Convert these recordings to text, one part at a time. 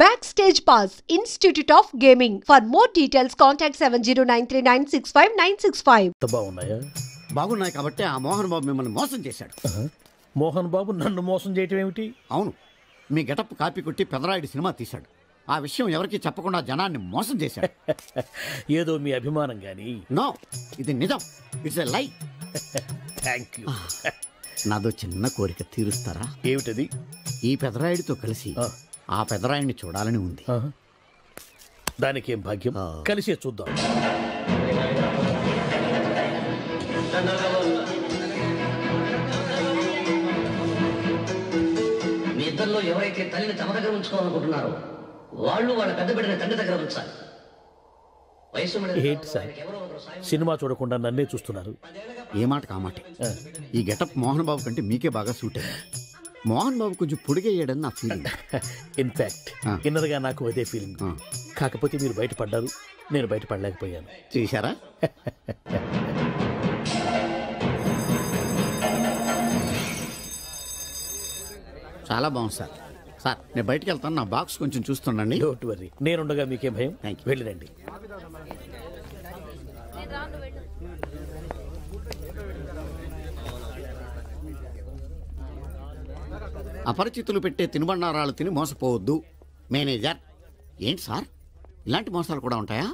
Backstage Pass, Institute of Gaming. For more details, contact 7093965965. బాగున్నాయా? బాగున్నాయి కాబట్టి ఆ మోహన్ బాబు మిమ్మల్ని మోసం చేశాడు. మోహన్ బాబు నన్ను మోసం చేయటం ఏమిటి? అవును, మీ గెటప్ కాపీ కొట్టి పెదరాయుడు సినిమా తీశాడు. ఆ విషయం ఎవరికి చెప్పకుండా జనాన్ని మోసం చేశాడు. ఏదో మీ అభిమానం గాని. నో, ఇది నిజం. ఇట్స్ ఎ లై. Thank you. నాదో చిన్న కోరిక తీరుస్తారా? ఏమిటది? ఈ పెదరాయుడితో కలిసి ఆ పెదరాయుడిని చూడాలని ఉంది. దానికేం భాగ్యం, కలిసే చూద్దాం. మీ ఇద్దరిలో ఎవరైతే తల్లిని తమ దగ్గర ఉంచుకోవాలనుకుంటున్నారో వాళ్ళు వాళ్ళ పెద్ద బిడ్డని తండ్రి దగ్గర ఉంచాలి. వయసు ఏంటి సార్, సినిమా చూడకుండా నన్నే చూస్తున్నారు? ఏ మాట కామాటే. ఈ గెటప్ మోహన్ బాబు కంటే మీకే బాగా సూట్ అయ్యింది. మోహన్ బాబు కొంచెం పొడిగయ్యాడని నా ఫీలింగ్. ఇన్ఫాక్ట్ ఇన్నర్గా నాకు అదే ఫీలింగ్. కాకపోతే మీరు బయటపడ్డారు, నేను బయటపడలేకపోయాను. చూశారా? చాలా బాగుంది సార్. సార్, నేను బయటికి వెళ్తాను, నా బాక్స్ కొంచెం చూస్తుండండి. డోంట్ వర్రీ, నేనుండగా మీకేం భయం. వెళ్ళిరండి. అపరిచితులు పెట్టే తినుబండారాలు తిని మోసపోవద్దు. మేనేజర్. ఏంటి సార్, ఇలాంటి మోసాలు కూడా ఉంటాయా?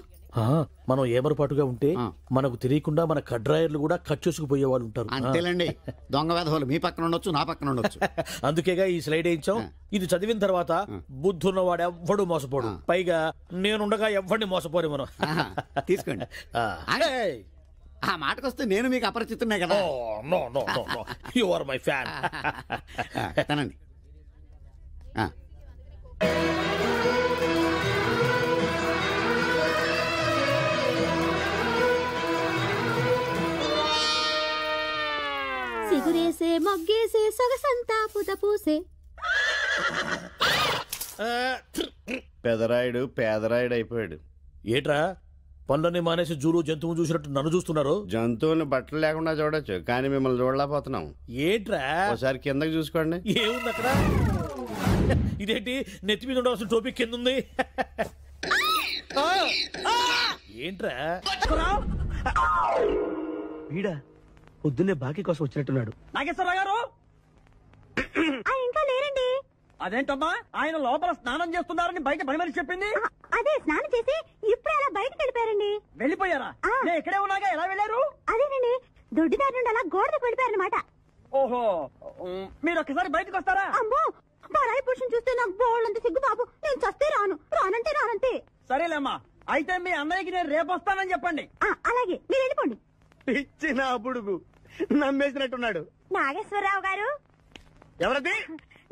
మనం ఏమరపాటుగా ఉంటే మనకు తెలియకుండా మన కడ్రాయర్లు కూడా కట్ చేసుకుపోయే వాళ్ళు ఉంటారు. అంతేలేండి, దొంగ వేధవాళ్ళు మీ పక్కన ఉండొచ్చు, నా పక్కన ఉండొచ్చు. అందుకేగా ఈ స్లైడ్ వేయించాం. ఇది చదివిన తర్వాత బుద్ధున్నవాడు ఎవ్వడు మోసపోడు. పైగా నేనుండగా ఎవ్వడిని మోసపోరు మనం. తీసుకోండి. ఆ మాటకొస్తే నేను మీకు అపరిచితున్నే కదా. You are my fan. తనండి. సిగురేసే మొగ్గేసే సొగసంతా పుత పూసే. పెదరాయుడు పేదరాయుడు అయిపోయాడు. ఏట్రా, పనులన్నీ మానేసి జూలు జంతువు చూసినట్టు నన్ను చూస్తున్నారు? జంతువుని బట్టలు లేకుండా చూడొచ్చు, కానీ మిమ్మల్ని చూడలేకపోతున్నాం. ఏట్రా, ఒకసారి కిందకి చూసుకోండి. ఏముంది అక్కడ? ఇదేంటి, నెత్తి మీద ఉండవలసిన టోపిక్ కింద ఉంది. ఏంట్రా? వీడా పొద్దున్నే బాకీ కోసం వచ్చినట్టున్నాడు. నాగేశ్వరరావు గారు ఇంకా లేరండి. అదేంటమ్మా, ఆయన లోపల స్నానం చేస్తున్నారని బయట పని మనిషి చెప్పింది. అదే స్నానం చేసి ఇప్పుడు అలా బయటకు వెళ్ళిపోయారండి. వెళ్ళిపోయారా? నేను ఇక్కడే ఉన్నాగా, ఎలా వెళ్ళారు? అదేనండి, దొడ్డిదారి నుండి అలా గోడకు వెళ్ళిపోయారనమాట. ఓహో, మీరు ఒక్కసారి బయటకు వస్తారా? అమ్మో, పరాయి పురుషుని చూస్తే నాకు బోళ్ళంత సిగ్గు బాబు. నేను చస్తే రాను, రానంటే రానంతే. సరేలేమ్మా, అయితే మీ అన్నయ్యకి నేను రేపు వస్తానని చెప్పండి. అలాగే, మీరు వెళ్ళిపోండి. ఇచ్చిన బుడుగు నమ్మేసినట్టున్నాడు. నాగేశ్వరరావు గారు. ఎవరది?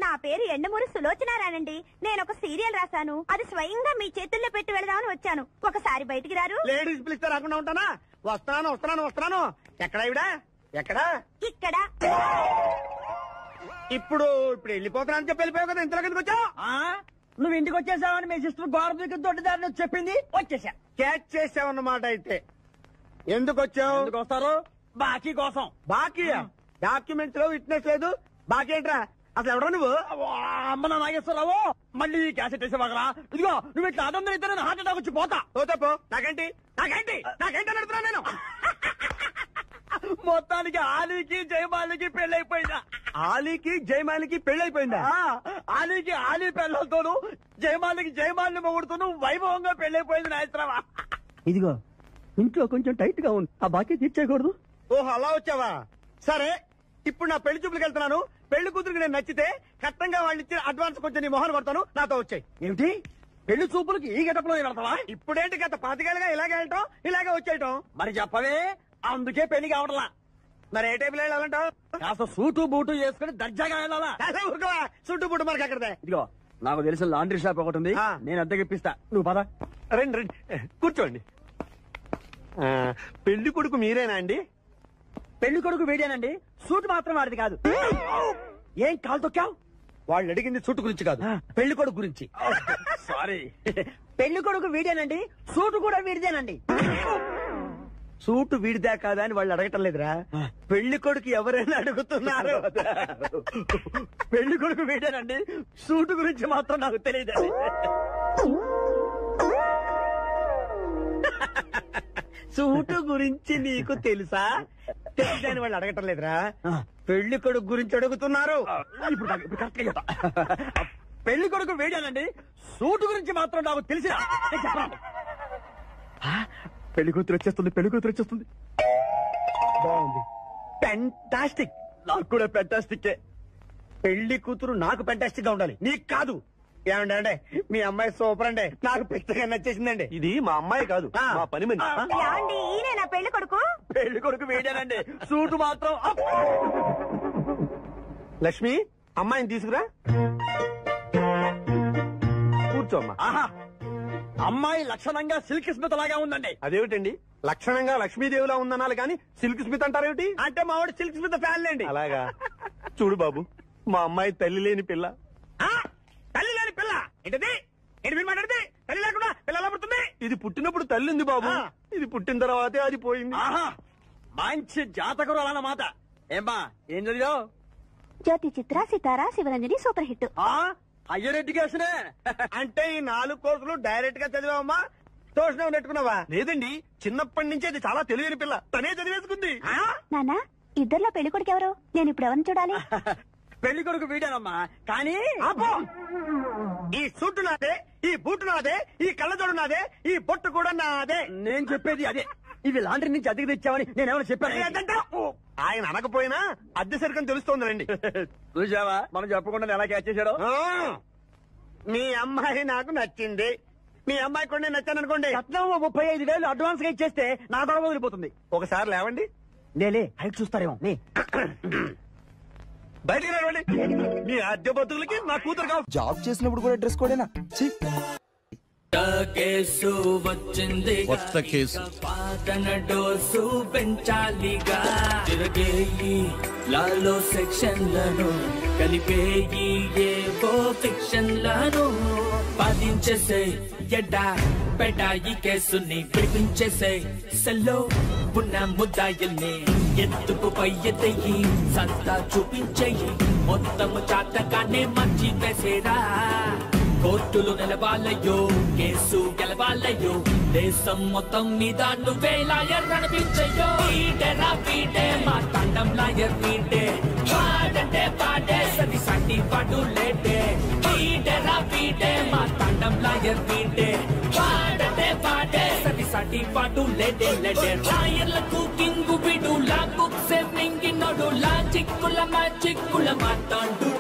నా పేరు ఎండమూరి సులోచనారానండి. నేను ఒక సీరియల్ రాశాను, అది స్వయంగా మీ చేతుల్లో పెట్టి వెళదామని వచ్చాను. ఒకసారి బయటికి రారు? లేడీస్ పిలిస్తే రాకుండా ఉంటానా? వస్తున్నాను వస్తున్నాను వస్తున్నాను. ఎక్కడ ఇవిడా? ఎక్కడ? ఇక్కడ. ఇప్పుడు వెళ్ళిపోతున్నా అని చెప్పి వెళ్ళిపోయావు కదా, ఇంతలో కిందకి వచ్చావు. నువ్వు ఇంటికి వచ్చేసావని మీ సిస్టర్ గోడ దగ్గర దొడ్డిదారిని చెప్పింది, వచ్చేసా. క్యాచ్ చేసావన్నమాట. అయితే ఎందుకు వచ్చావు? ఎందుకు వస్తారు? బాకీ కోసం. బాకీ? డాక్యుమెంట్స్ లో విట్నెస్ లేదు, బాకీ ఏంట్రా? అసలు ఎవడో నువ్వు? అమ్మ నా నాగేశ్వరరావు, మళ్ళీ క్యాసెట్ వేసేవాగరా? ఇదిగో, నువ్వు ఇట్లా అదం ఇద్దరు హార్ట్ అటాక్ వచ్చి పోతా. పోతాపో. నాకేంటి నాకేంటి నాకేంటి నడుపుతున్నా నేను. మొత్తానికి ఆలీకి జయమాలికి పెళ్ళైపోయిందా? ఆలీకి జయమాలికి పెళ్ళైపోయిందా? ఆలీకి ఆలీ పెళ్ళతోను, జయమాలికి జయమాలిని మొగుడుతోను వైభవంగా పెళ్ళైపోయింది నాయత్రమా. ఇదిగో, ఇంట్లో కొంచెం టైట్ గా ఉంది, ఆ బాకీ తీర్చేయకూడదు. ఓహో, అలా వచ్చావా? సరే, ఇప్పుడు నా పెళ్లి చూపులకు వెళ్తున్నాను. పెళ్లి కూతురికి నేను నచ్చితే కట్టంగా వాళ్ళు ఇచ్చిన అడ్వాన్స్ కొంచెం నీ మొహన్ కొడతాను, నాతో వచ్చాయి. ఏమిటి, పెళ్లి చూపులకి ఈ గెటప్లో వెళ్తావా? ఇప్పుడేంటి, గత 5 ఏళ్ళుగా ఇలాగే వెళ్ళటం, ఇలాగే వచ్చేయటం. మరి చెప్పవే, అందుకే పెళ్లి కావట్లా. మరి ఏ టైపులో వెళ్ళాలంటావు? కాస్త సూటు బూటు వేసుకుని దర్జాగా వెళ్ళాలా? సూటు బూటు మనకి అక్కడదే. ఇదిగో, నాకు తెలిసిన లాండ్రీ షాప్ ఒకటి ఉంది, నేను అద్దెకి ఇప్పిస్తా. నువ్వు పద. రండి రండి, కూర్చోండి. పెళ్లి కొడుకు మీరేనా అండి? పెళ్లి కొడుకు వీడేనండి, సూట్ మాత్రం వాడిది కాదు. ఏం కాలు తొక్కావు? వాళ్ళు అడిగింది సూట్ గురించి కాదు, పెళ్లి కొడుకు గురించి. సారీ. పెళ్లి కొడుకు వీడేనండి, సూట్ కూడా వీడిదేనండి. సూటు వీడిదా కాదా అని వాళ్ళు అడగటం లేదురా. పెళ్లి కొడుకు ఎవరైనా అడుగుతున్నారు. పెళ్లి కొడుకు వీడేనండి, సూటు గురించి మాత్రం నాకు తెలియదు. సూటు గురించి నీకు తెలుసా? తెలియదని వాళ్ళు అడగటం లేదురా, పెళ్లి కొడుకు గురించి అడుగుతున్నారు. ఇప్పుడు కరెక్ట్ గా చెప్తా. పెళ్లి కొడుకు వేడానండి, సూటు గురించి మాత్రం నాకు తెలిసి. పెళ్లి కూతురు వచ్చేస్తుంది, పెళ్లి కూతురు వచ్చేస్తుంది. బాగుంది, ఫెంటాస్టిక్. నాకు కూడా ఫెంటాస్టిక్. పెళ్లి కూతురు నాకు ఫెంటాస్టిక్ గా ఉండాలి, నీకు కాదు. ఏమంటే మీ అమ్మాయి సూపర్ అండి, నాకు పెద్దగా నచ్చేసిందండి. ఇది మా అమ్మాయి కాదు, మా పని మంది. ఈయన నా పెళ్లి కొడుకు. పెళ్లి కొడుకు వేడానండి, సూటు మాత్రం. లక్ష్మి, అమ్మాయిని తీసుకురా, కూర్చోమ్మా. అమ్మాయి లక్షణంగా సిల్క్ స్మిత్ లాగా ఉందండి. అదేమిటండి, లక్షణంగా లక్ష్మీదేవిలా ఉందనాలి కానీ సిల్క్ స్మిత్ అంటారేమిటి? అంటే మా వాడు సిల్క్ స్మిత్ ఫ్యాన్ లేండి. అలాగా? చూడు బాబు, మా అమ్మాయి తల్లి లేని పిల్ల. తల్లి లేని పిల్ల ఏంటది? ఏంటి మీరు మాట్లాడితే? తల్లి లేకుండా పిల్ల ఎలా పుడుతుంది? ఇది పుట్టినప్పుడు తల్లి ఉంది బాబు, ఇది పుట్టిన తర్వాతే అది పోయింది. మంచి జాతకుడు అన్నమాట. ఏమ్మా, ఏం చదివావు? జ్యోతి చిత్ర, సితారా, శివరంజని సూపర్ హిట్. హయ్యర్ ఎడ్యుకేషనే అంటే ఈ 4 కోర్సులు డైరెక్ట్ గా చదివావమ్మా? ట్యూషన్ నెట్టుకున్నావా? లేదండి, చిన్నప్పటి నుంచి అది చాలా తెలియని పిల్ల, తనే చదివేసుకుంది. నాన్న, ఇద్దర్లో పెళ్లి కొడుకు ఎవరు? నేను ఇప్పుడు ఎవరిని చూడాలి? పెళ్లి కొడుకు వీడానమ్మా, కానీ ఈ సూటు నాదే, ఈ బూటు నాదే, ఈ కళ్ళజోడు నాదే, ఈ బొట్టు కూడా నాదే. నేను చెప్పేది అదే. ఇవి లాండ్రీ నుంచి అద్దెకి తెచ్చావని నేనేమైనా చెప్పాను? ఆయన అనకపోయినా అద్దె సరికని తెలుస్తోందండి. చూసావా, మనం చెప్పకుండా ఎలా క్యాచ్ చేశాడో. మీ అమ్మాయి నాకు నచ్చింది, మీ అమ్మాయి కూడా నేను నచ్చాను అనుకోండి. 35,000 అడ్వాన్స్ గా ఇచ్చేస్తే నా గొడవ వదిలిపోతుంది. ఒకసారి లేవండి. నేలే, హైట్ చూస్తారేమో. బయటికి రావండి, మీ అద్దె బతుకులకి నా కూతురు కావు. జాబ్ చేసినప్పుడు కూడా డ్రెస్ కోడేనా? కేసు వచ్చింది, కొత్త కేసు. పాతన డోసు పెంచాలిగా. తిరగేయి లాలో సెక్షన్లను, కలిపేయి ఏవో ఫిక్షన్లను. బాధించేసే ఎడ్డా పెడా ఈ కేసుని విడిపించేసే. సెల్లో ఉన్న ముద్దాయిల్ని ఎత్తుకు పై ఎత్తయి, సంతా చూపించేయి. మొత్తము చాతకానే మంచి వేసేరా. కోర్టులు నిలవాలయ్యో, కేసు గెలవాలయ్యో, దేశం మొత్తం మీద నువ్వే లాయర్ నడిపించయ్యో. వీడేరా వీడే మా తండం లాయర్ వీడే, పాడంటే పాడే సది సండి పాడు లేడే. వీడేరా వీడే మా తండం లాయర్ వీడే, పాడంటే పాడే సది సండి పాడు లేడే లేడే. లాయర్లకు కింగు విడు, లా బుక్స్ మింగినోడు, లా చిక్కుల మ్యాజిక్కుల మాట్లాడు.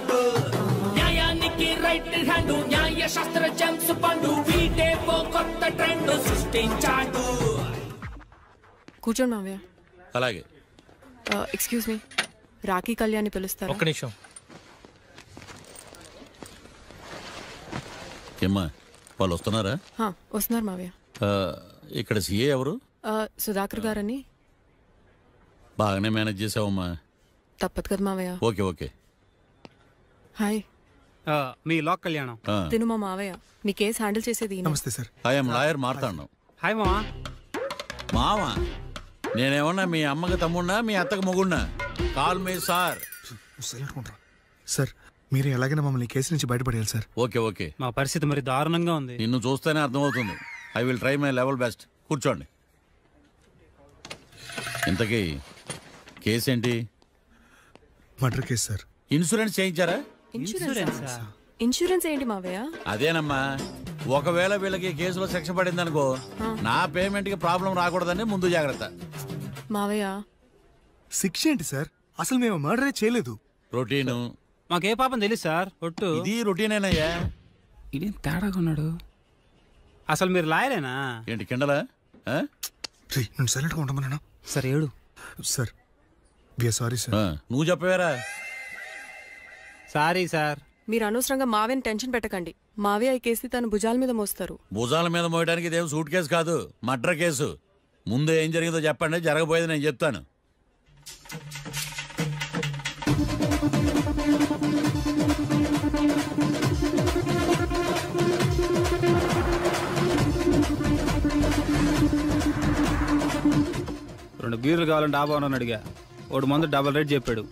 న్యాయానికి రైట్ హ్యాండ్, న్యాయ శాస్త్ర జెమ్స్ పండు, వీడే ఓ కొత్త ట్రెండ్ సృష్టించాడు. కూర్చోండి మావయ్య. అలాగే. ఎక్స్క్యూజ్ మీ, రాఖీ కళ్యాణ్ పిలుస్తారు. ఒక్క నిమిషం. ఏమ్మా, వాళ్ళు వస్తున్నారా? వస్తున్నారు మావయ్య. ఇక్కడ సీఏ ఎవరు? సుధాకర్ గారని. బాగానే మేనేజ్ చేసావమ్మా. తప్పదు కదా మావయ్య. Okay okay. హాయ్, మీ లాక్ కళ్యాణం. తిను మా మావయ్య. మీ కేసు హ్యాండిల్ చేసేది. నమస్తే sir. I'm lawyer Marthandam. Hi మావా. మావా, నేనేమన్నా మీ అమ్మకి తమ్ముడినా, మీ అత్తకు మొగుడినా? Call me sir. సార్, మీరు ఎలాగైనా మమ్మల్ని కేసు నుంచి బయటపడేయాలి సార్. Okay okay. మా పరిస్థితి మరి దారుణంగా ఉంది. నిన్ను చూస్తేనే అర్థమవుతుంది. I will try my level best. కూర్చోండి. ఇంతకీ కేసు ఏంటి? Murder case sir. ఇన్సూరెన్స్ చేయించారా? ఇన్సూరెన్స్ ఏంటి మావయ్య? అదేనమ్మా, ఒకవేళ వీళ్ళకి కేసులో శిక్ష పడింది అనుకో, నా పేమెంట్ కి ప్రాబ్లం రాకూడదని ముందు జాగ్రత్త. మావయ్య, శిక్ష ఏంటి సార్? అసలు మేము మర్డరే చేయలేదు. రొటీన్. మాకే పాపం తెలుసు సార్. ఒట్టు ఇది రొటీనేనయ్యా. ఇదేం తేడాగా ఉన్నాడు. అసలు మీరు లాయరేనా? ఏంటి కిండలా? నేను సైలెంట్గా ఉండమన్నా. సార్ ఏడు సార్. Sorry sir. నువ్వు చెప్పవేరా? Sorry sir. మీరు అనవసరంగా మావయ్యని టెన్షన్ పెట్టకండి. మావయ్య ఈ కేసు తన భుజాల మీద మోస్తారు. భుజాల మీద మోయడానికి ఇదేం సూట్ కేసు కాదు, మర్డర్ కేసు. ముందు ఏం జరిగిందో చెప్పండి, జరగబోయేది నేను చెప్తాను. గీర్లు కావాలని డాబా అని అడిగా. వాడు మందు డబల్ రేట్ చెప్పాడు.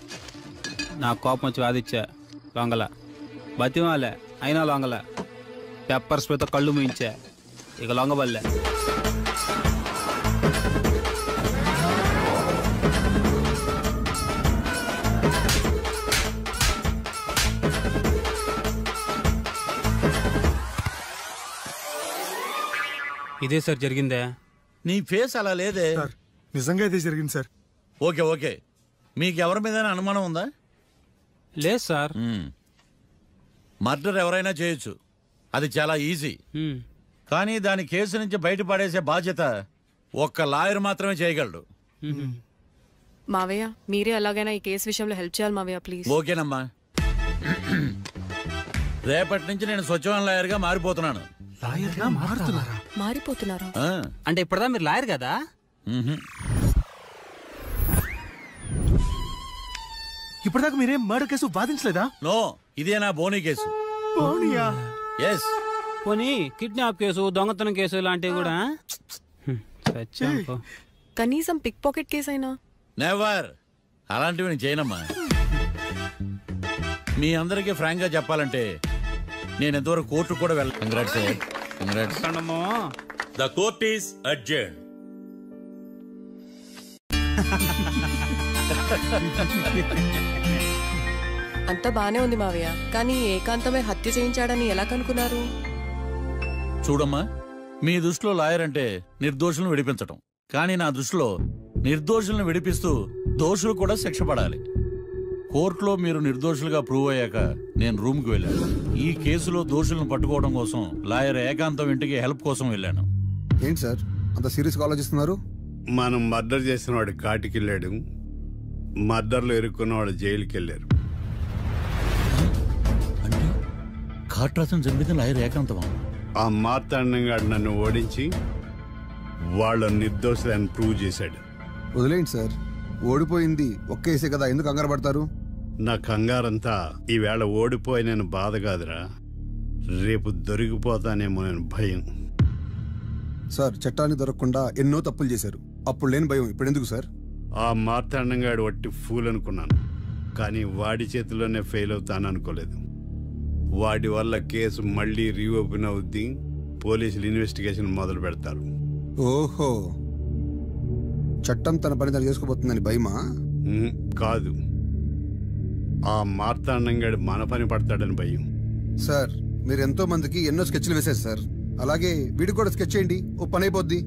నాకు కోపం వచ్చి వాదిచ్చా. లొంగల బతిమాలే, అయినా లొంగల. పెప్పర్ స్ప్రేతో కళ్ళు మూయించా, ఇక లొంగబల్లే. ఇదే సార్ జరిగిందే. నీ ఫేస్ అలా లేదే. నిజంగా ఇదే జరిగింది సార్. ఓకే ఓకే, మీకు ఎవరి మీద అనుమానం ఉందా? లేదు సార్. మర్డర్ ఎవరైనా చేయొచ్చు, అది చాలా ఈజీ. కానీ దాని కేసు నుంచి బయటపడేసే బాధ్యత ఒక్క లాయర్ మాత్రమే చేయగలడు. మావయ్య మీరే ఎలాగైనా ఈ కేసు విషయంలో హెల్ప్ చేయాలి మావయ్య, ప్లీజ్. ఓకేనమ్మా. రేపటి నుంచి నేను స్వచ్ఛమైన లాయర్ గా మారిపోతున్నాను. మారిపోతున్నారా? అంటే ఇప్పుడుదా మీరు లాయర్ కదా? ఇప్పటిదాకా మీరేం మర్డర్ కేసు వాదించలేదా? నో, ఇదే నా బోనీ కేసు. ఎస్. పోనీ కిడ్నాప్ కేసు, దొంగతనం కేసు ఇలాంటివి కూడా. కనీసం పిక్ పాకెట్ కేసు అయినా? నెవర్. అలాంటివి నేను చేయనమ్మా. మీ అందరికీ ఫ్రాంక్ గా చెప్పాలంటే నేను ఎంతవరకు కోర్టు కూడా వెళ్ళాను. Congrats. Congrats. The court is adjourned. అంతా బానే ఉంది మావయ్య, కానీ ఏకాంతమే హత్య చేయించాడని ఎలా కనుక్కున్నారు? చూడమ్మా, మీ దృష్టిలో లాయర్ అంటే నిర్దోషులను విడిపించటం, కానీ నా దృష్టిలో నిర్దోషులను విడిపిస్తూ దోషులు కూడా శిక్ష పడాలి. కోర్టులో మీరు నిర్దోషులుగా ప్రూవ్ అయ్యాక నేను రూమ్కి వెళ్ళాను. ఈ కేసులో దోషులను పట్టుకోవడం కోసం లాయర్ ఏకాంతం ఇంటికి హెల్ప్ కోసం వెళ్ళాను. ఏంటి సార్ అంత సీరియస్గా ఆలోచిస్తున్నారు? మనం మర్డర్ చేసిన వాడు కాటికి వెళ్ళాడు, మర్డర్లో ఇరుక్కున్న వాడు జైలుకి వెళ్ళారు. అంటే కాట్రాసం చంపితే లాయర్ ఏకాంతమా? ఆ మార్తాండంగా నన్ను ఓడించి వాళ్ళ నిర్దోషులని ప్రూవ్ చేశాడు. వదిలేండి సార్, ఓడిపోయింది ఒక్కేసే కదా, ఎందుకు కంగారు పడతారు? నా కంగారంతా ఈవేళ ఓడిపోయి నేను బాధ కాదురా, రేపు దొరికిపోతానేమో నేను భయం. సార్ చట్టానికి దొరకకుండా ఎన్నో తప్పులు చేశారు, అప్పుడు లేని భయం ఇప్పుడు ఎందుకు సార్? ఆ మార్తాండంగాడు వట్టి ఫూల్ అనుకున్నాను, కానీ వాడి చేతిలోనే ఫెయిల్ అవుతాను అనుకోలేదు. వాడి వల్ల కేసు మళ్ళీ రీఓపెన్ అవుద్ది, పోలీసులు ఇన్వెస్టిగేషన్ మొదలు పెడతారు. ఓహో, చట్టం తన పని తను చేసుకోబోతుందని భయమా? కాదు, ఆ మార్తాండంగాడు మన పని పడతాడని భయం. సార్ మీరు ఎంతో మందికి ఎన్నో స్కెచ్లు వేశారు సార్, అలాగే వీడికి కూడా స్కెచ్ చేయండి, ఓ పని అయిపోద్ది.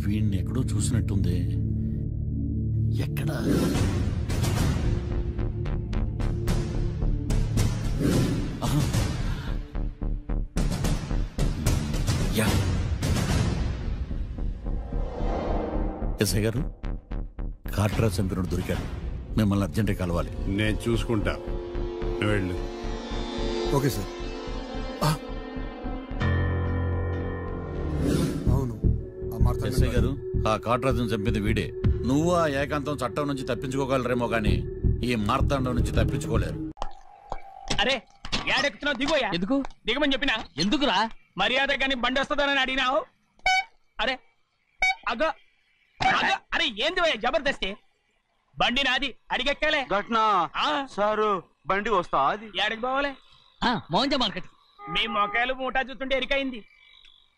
వీడిని ఎక్కడో చూసినట్టుంది. ఎక్కడ? ఎస్ఐ గారు, కాట్రా చంపినోడు దొరికాడు, మిమ్మల్ని అర్జెంట్ కలవాలి. నేను చూసుకుంటా, వెళ్ళు. Okay sir. అవును, ఎస్ఐ గారు, ఆ కాట్రాజును చంపింది వీడే. నువ్వు ఆ ఏకాంతం చట్టం నుంచి తప్పించుకోగలరేమో కానీ ఈ మార్తాండం నుంచి తప్పించుకోలేరు. అరే ఏడెక్కుతున్నావు, దిగోయా. ఎందుకు దిగమని చెప్పినా? ఎందుకురా? మర్యాద కానీ బండి వస్తుందని అడిగినావు. అరే అగో అగో, అరే ఏంది జబర్దస్తి? బండి నాది, అడిగెక్కాలే. ఘట్నా సారు, బండి వస్తా అది. ఏడకి పోవాలి? మోహన్ మార్కెట్. మీ మొక్కలు మూటా చూస్తుంటే ఎరికైంది.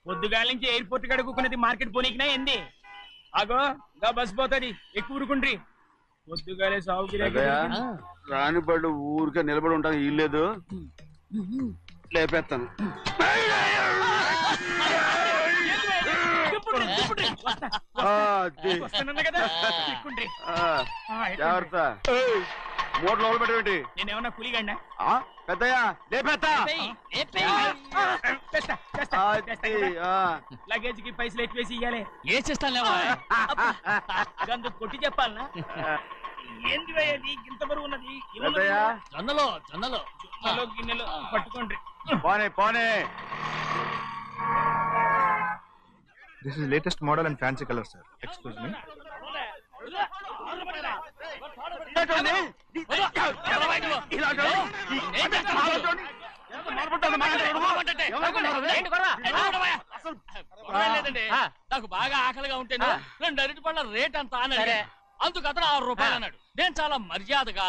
పొద్దుగాల నుంచి ఎయిర్పోర్ట్ కడుక్కున్నది మార్కెట్ పోనీకినా ఏంది? అగో గా బస్ పోతుంది, ఎక్కువ ఊరుకుండ్రి. పొద్దుగాలే సాగుకి రాని బళ్ళు ఊరికే నిలబడి ఉంటాను, ఇల్లేదు లేపేస్తాను. జాగ్రత్త, మూట లోపల పెట్టేటి. నేనేమన్నా కూలిగండా? పెద్దయ్యా లేపేస్తా. లగేజ్ కి పైసలు ఎక్కువేసి ఇయ్యాలి. ఏ చేస్తాను అందుకు కొట్టి చెప్పాలనా? ఏంది ఇంత బరువు ఉన్నది? జొన్నలో జొన్నలో జొన్నలో గిన్నెలో పట్టుకోండి. పోనే పోనే. This is latest model and fancy color, sir. Excuse me. నాకు బాగా ఆకలిగా ఉంటేను 2 అరటి పళ్ళ రేట్ అంత అన్నాడు. అందుకు అతను 6 రూపాయలు అన్నాడు. నేను చాలా మర్యాదగా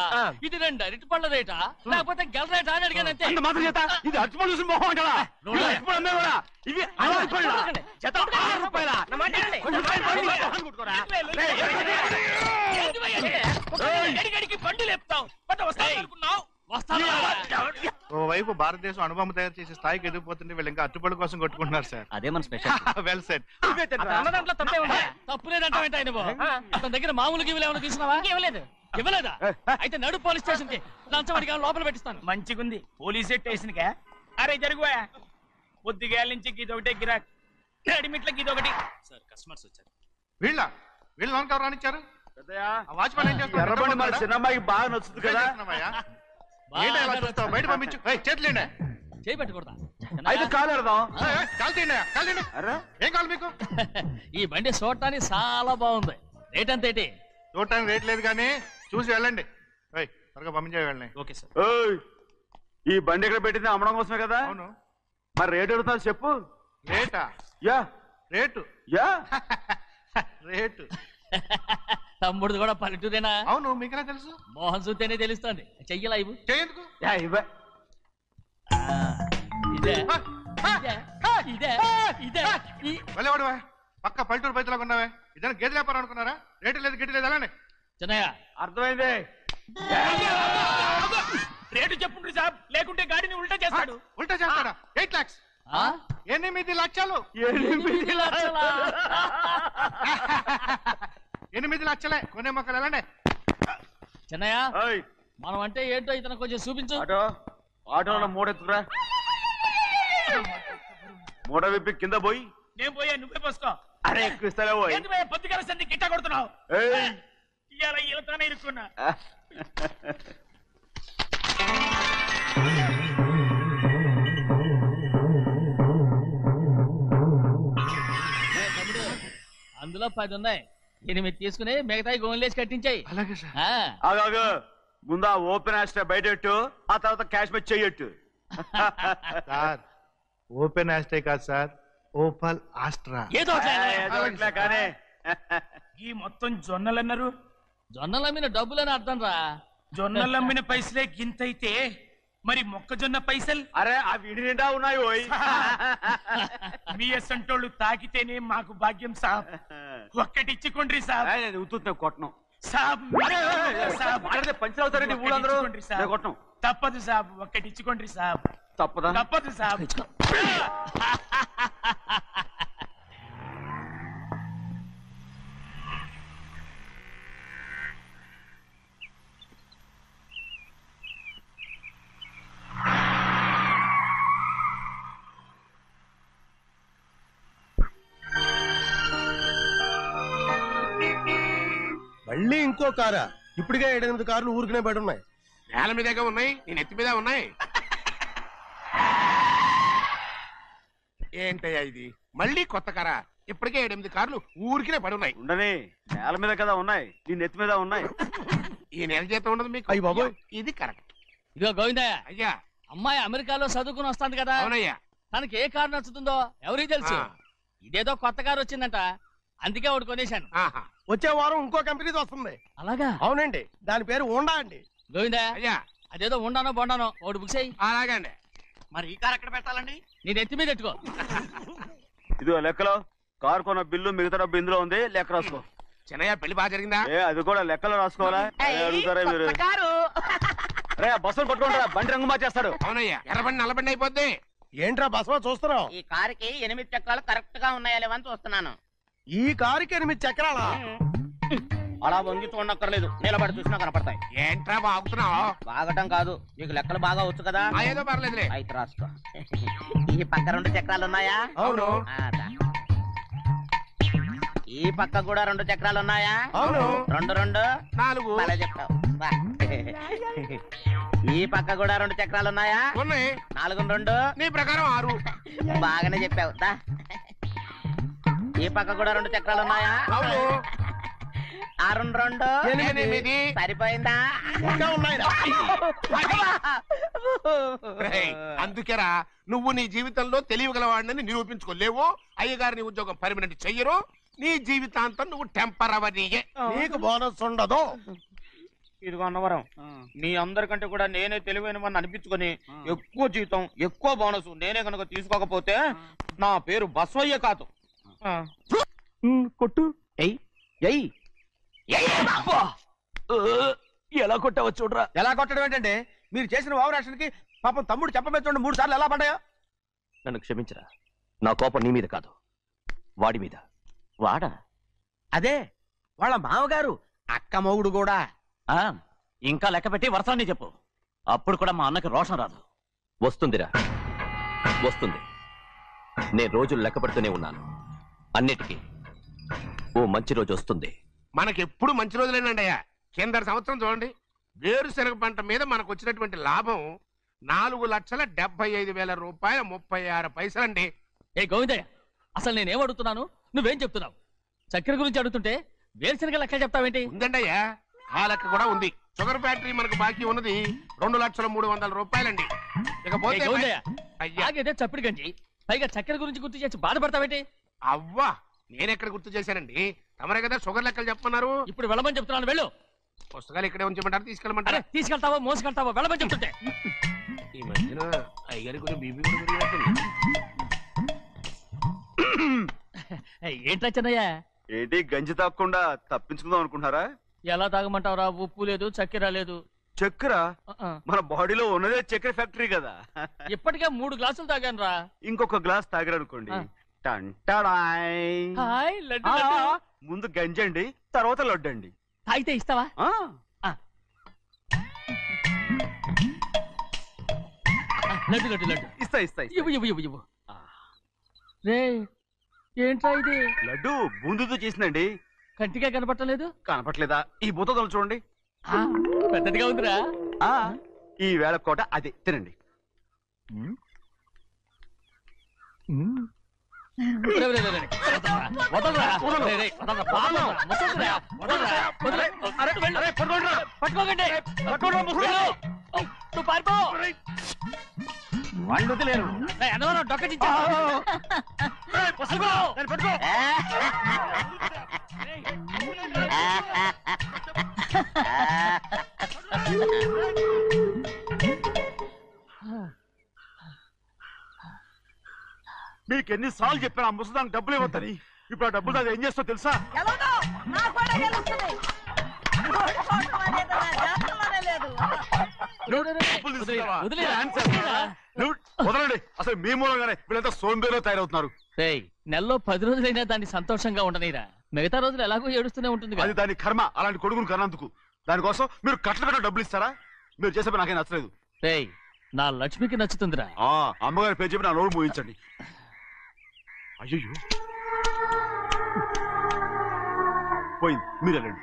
ఇది 2 అరటిపళ్ళ రేటా లేకపోతే గెల రేటా అని అడిగానంతే. మాత్రం చేత ఇది అరటిపళ్ళు చూసి మొహం అంటారా? అరటిపళ్ళు అమ్మే కూడా ఇవి 6 రూపాయలా? జత 6 రూపాయలా? గడిగడికి బండి లేపుతావు అనుకున్నావు. ఓవైపు భారతదేశం అణుబాంబ తయారు చేసే స్థాయికి ఎదిగిపోతుంటే వీళ్ళు ఇంకా అట్టుపడి కోసం కొట్టుకుంటున్నారు సార్. అదే మన స్పెషల్. Well set. అన్నదాంట్లో తప్పే ఉందా? తప్పులేదంటావేంటి ఆయన అతని దగ్గర మామూలు గివ్వులు ఏమైనా తీసుకున్నావా? ఇవ్వలేదా? అయితే నడు పోలీస్ స్టేషన్ కి లంచం అడిగా లోపల పెట్టిస్తాను. మంచిగుంది పోలీస్ స్టేషన్ కా? అరే జరుగుయా పొద్దుగాల నుంచి గీదొకటే గిరాక్ రెడీమేట్లకి ఇదొకటి. సార్ కస్టమర్స్ వచ్చారు. వీళ్ళు లోన్ కవర్ రానిచ్చారు. వాచ్మెన్ ఏం చేస్తారు? ఎర్రబండి మన చిన్నమ్మాయికి బాగా నచ్చుతుంది కదా. ఏంటి అలా చూస్తావు? బయట పంపించు. చేతులేండి. చేయి పెట్టకూడదా? అయితే కాలు ఎడదాం. కాలు తీయండి. కాలు తీయండి. ఏం కావాలి మీకు? ఈ బండి చూడటానికి చాలా బాగుంది. రేట్ అంత ఏంటి? చూడటానికి రేట్ లేదు కానీ చూసి వెళ్ళండి. త్వరగా పంపించే వెళ్ళండి. Okay sir. ఈ బండి ఎక్కడ పెట్టింది అమ్మడం కోసమే కదా. అవును. మరి రేట్ అడుగుతా చెప్పు. రేటా? Yeah rate. Yeah rate. తమ్ముడు కూడా పల్లెటూరేనా? అవును. మీకెలా తెలుసు? మోహన్ చూస్తేనే తెలుస్తుంది. చెయ్యలా ఇవ్వు. చెయ్యేందుకు? ఇవ్వ. ఇదే ఇదే ఇదే వెళ్ళేవాడు పక్క పల్లెటూరు బయటలో ఉన్నావే. ఇద్దరు గేదె వ్యాపారం అనుకున్నారా? రేటు లేదు గిట్టు లేదు అలానే. చిన్నయ్య అర్థమైంది. రేటు చెప్పుండ్రి సాబ్ లేకుంటే గాడిని ఉల్టా చేస్తాడు. ఉల్టా చేస్తాడా? 8 lakhs. 8 లక్షలు. 8 లక్షలా? 8 లక్షలే. కొనే మొక్కలు ఎలానే. చిన్నయ్య మనం అంటే ఏంటో ఇతను కొంచెం చూపించు. ఆటోలో మూడెత్తుకురా. మూడ విప్పి కింద పోయి. నేను పోయా నువ్వే పోసుకో. అరే ఎక్కువ ఇస్తాలే పోయి. పొద్దుగల సంది గిట్ట కొడుతున్నావు. ఇవాళ ఈలతోనే ఇరుక్కున్నా. అందులో 10 ఉన్నాయి. 8 తీసుకుని మిగతాయి గోన్లేసి కట్టించాయి. అలాగే సార్. ఆగాగు. ముందు ఆ ఓపెన్ ఆస్ట్రా బయటెట్టు, ఆ తర్వాత క్యాష్ మీద చెయ్యట్టు. సార్ ఓపెన్ ఆస్ట్రే కాదు సార్, ఓపల్ ఆస్ట్రా. ఏదో కానీ ఈ మొత్తం జొన్నలన్నారు. జొన్నలమ్మిన డబ్బులని అర్థం రా. జొన్నలమ్మిన పైసలే గింతైతే మరి మొక్కజొన్న పైసలు? అరే ఆ విడి నిండా ఉన్నాయి. ఓయ్ మీ అసంటోళ్ళు తాకితేనే మాకు భాగ్యం సాబ్. ఒక్కటిచ్చుకోండి సాబ్. ఉత్తున్నా కొట్టను సాబ్. పంచర్ అవుతారండి ఊళ్ళందరూ. కొట్టను. తప్పదు సాబ్. ఒక్కటిచ్చుకోండి సాబ్. తప్పదా? తప్పదు సాబ్. మళ్ళీ ఇంకో కారా? ఇప్పటికే 7-8 కార్లు ఊరికనే బయట ఉన్నాయి. నేల మీదగా ఉన్నాయి, నేను ఎత్తి మీద ఉన్నాయి. ఏంటయ్యా ఇది? మళ్ళీ కొత్త కారా? ఇప్పటికే 7-8 కార్లు ఊరికినే పడి ఉన్నాయి. ఉండని నేల మీద కదా ఉన్నాయి, నీ నెత్తి మీద ఉన్నాయి. ఈ నెల జీతం ఉండదు మీకు. అయ్యి బాబోయ్. ఇది కరెక్ట్. ఇదిగో గోవిందయ్య, అయ్యా అమ్మాయి అమెరికాలో చదువుకుని వస్తాంది కదా. అవునయ్యా. తనకి ఏ కారు నచ్చుతుందో ఎవరికి తెలుసు. ఇదేదో కొత్త కారు వచ్చిందంట, అందుకే ఒకటి కొనేశాను. వచ్చే వారం ఇంకో కంపెనీది వస్తుంది. అలాగా? అవునండి, దాని పేరు హోండా అండి. గోవిందయ్య, అయ్యా అదేదో ఉండానో బొండానో ఒకటి బుక్ చేయి. అలాగండి. మరి ఈ కారు ఎక్కడ పెట్టాలండి? నేను ఎత్తి మీద పెట్టుకో. ఇదిగో లెక్కలో కారు కొన్న బిల్లు మిగతా డబ్బు ఇందులో ఉంది, లెక్క రాసుకో. చిన్నయ్య పెళ్లి బాగా జరిగిందా? అది కూడా లెక్కలో రాసుకోవాలా? అడుగుతారా మీరు? రే బస్సులు పట్టుకుంటారా, బండి రంగు మార్చేస్తాడు. అవునయ్యా, ఎర్రబండి నల్లబండి అయిపోద్ది. ఏంట్రా బసవా చూస్తున్నావు? ఈ కారుకి 8 చక్రాలు కరెక్ట్ గా ఉన్నాయా లేవని చూస్తున్నాను. ఈ కారుకి 8 చక్రాలా? అలా వంగి చూడక్కర్లేదు, నిలబడి చూసినా కనపడతాయి. ఏంట్రా బాగుతున్నావు? బాగటం కాదు, నీకు లెక్కలు బాగా వచ్చు కదా. ఏదో పర్లేదులే. అయితే రాసుకో. ఈ పక్క 2 చక్రాలు ఉన్నాయా? అవును. ఈ పక్క కూడా 2 చక్రాలు ఉన్నాయా? అవును. 2 2 4. అలా చెప్తావు. ఈ పక్క కూడా 2 చక్రాలు ఉన్నాయా? ఉన్నాయి. 4 2 నీ ప్రకారం 6. బాగానే చెప్పావు. ఈ పక్క కూడా 2 చక్రాలు ఉన్నాయా? అవును. 6 2 8. సరిపోయిందా? అందుకేరా నువ్వు నీ జీవితంలో తెలియగలవాడిని నిరూపించుకోలేవు. అయ్యగారు నీ ఉద్యోగం పర్మనెంట్ చెయ్యరు. నీ జీవితాంతం నువ్వు టెంపరవరీయే. నీకు బోనస్ ఉండదు. ఇదిగో అన్నవరం, మీ అందరికంటే కూడా నేనే తెలివైన వాడిని అనిపించుకొని ఎక్కువ జీతం ఎక్కువ బోనస్ నేనే కనుక తీసుకోకపోతే నా పేరు బస్వయ్య కాదు. కొట్టు. ఎలా కొట్టావో చూడరా. ఎలా కొట్టడం ఏంటంటే మీరు చేసిన ఓవరాక్షన్కి పాపం తమ్ముడు చెప్పబెట్టండి 3 సార్లు ఎలా పడ్డాయో. నన్ను క్షమించరా, నా కోపం నీ మీద కాదు, వాడి మీద. వాడా? అదే వాళ్ళ మామగారు అక్క మొగుడు కూడా. ఇంకా లెక్క పెట్టి వరసాన్ని చెప్పు, అప్పుడు కూడా మా అన్నకి రోషం రాదు. వస్తుందిరా, వస్తుంది. నేను రోజులు లెక్క పెడుతూనే ఉన్నాను. అన్నిటికీ ఓ మంచి రోజు వస్తుంది. మనకెప్పుడు మంచి రోజులేనండి అయ్యా. కింద సంవత్సరం చూడండి, వేరుశనగ పంట మీద మనకు వచ్చినటువంటి లాభం 4,75,000 రూపాయల 36 పైసలండి. ఏ గోవిందయ్య, అసలు నేనేం అడుగుతున్నాను, నువ్వేం చెప్తున్నావు? చక్కెర గురించి అడుగుతుంటే వేరుశనగ లెక్క చెప్తావేంటి? ఉందండి అయ్యా, ఆ లెక్క కూడా ఉంది. షుగర్ ఫ్యాక్టరీ మనకు బాకీ ఉన్నది 2,03,00,000 రూపాయలండి. ఇకపోతే చప్పిడి గంజి, పైగా చక్కెర గురించి గుర్తు చేసి బాధపడతావేంటి? అవ్వా, నేనెక్కడ గుర్తు చేశానండి, తమరే కదా షుగర్ లెక్కలు చెప్పమన్నారు. ఇప్పుడు వెళ్ళమని చెప్తున్నాను, వెళ్ళు. పుస్తకాలు ఇక్కడే ఉంచమంటారు, తీసుకెళ్ళమంటారా? తీసుకెళ్తావో మోసుకెళ్తావో వెళ్ళమని చెప్తుంటే. ఈ మధ్యన అయ్యారి కొంచెం బీపీ కూడా పెరిగినట్టుంది. ఏంట్రా చిన్నయ్య? ఏంటి గంజి తాగకుండా తప్పించుకుందాం అనుకుంటున్నారా? ఎలా తాగమంటావురా? ఉప్పు లేదు, చక్కెర లేదు. చక్కెర మన బాడీలో ఉన్నదే చక్కెర ఫ్యాక్టరీ కదా. ఇప్పటికే 3 గ్లాసులు తాగాను రా. ఇంకొక గ్లాస్ తాగారనుకోండి, ముందు గంజండి, తర్వాత లడ్డండి. తాగితే ఇస్తావా? లడ్డు లడ్డు లడ్డు ఇస్తా ఇస్తా. ఇవ్వు. రే ఏంట్రా ఇది? లడ్డు బూందుతో చేసిందండి. కంటిగా కనపట్టలేదు. కనపట్లేదా? ఈ బూతలు చూడండి, పెద్దదిగా ఉందిరా. ఈ వేళ కోట అదే తినండి. నువ్వు పారిపో. వాళ్ళు వదిలేరు. డొక్కచించా. మీకు ఎన్నిసార్లు చెప్పాను ఆ ముసదానికి డబ్బులు ఇవ్వద్దని. ఇప్పుడు ఆ డబ్బులు అది ఏం చేస్తో తెలుసా? వదలండి, అసలు మీ మూలంగానే వీళ్ళంతా సోంబేలో తయారవుతున్నారు. నెలలో 10 రోజులైనా దాన్ని సంతోషంగా ఉండనీరా. మిగతా రోజులు ఎలాగో ఏడుస్తూనే ఉంటుంది. అది దాని కర్మ, అలాంటి కొడుకును కన్నందుకు. దానికోసం మీరు కట్ల డబ్బులు ఇస్తారా? మీరు చేసే నాకేం నచ్చలేదు. నా లక్ష్మికి నచ్చుతుందిరా. అమ్మగారి పేరు చెప్పి నా నోరు మూయించండి. అయ్యో పోయింది, మీరు వెళ్ళండి.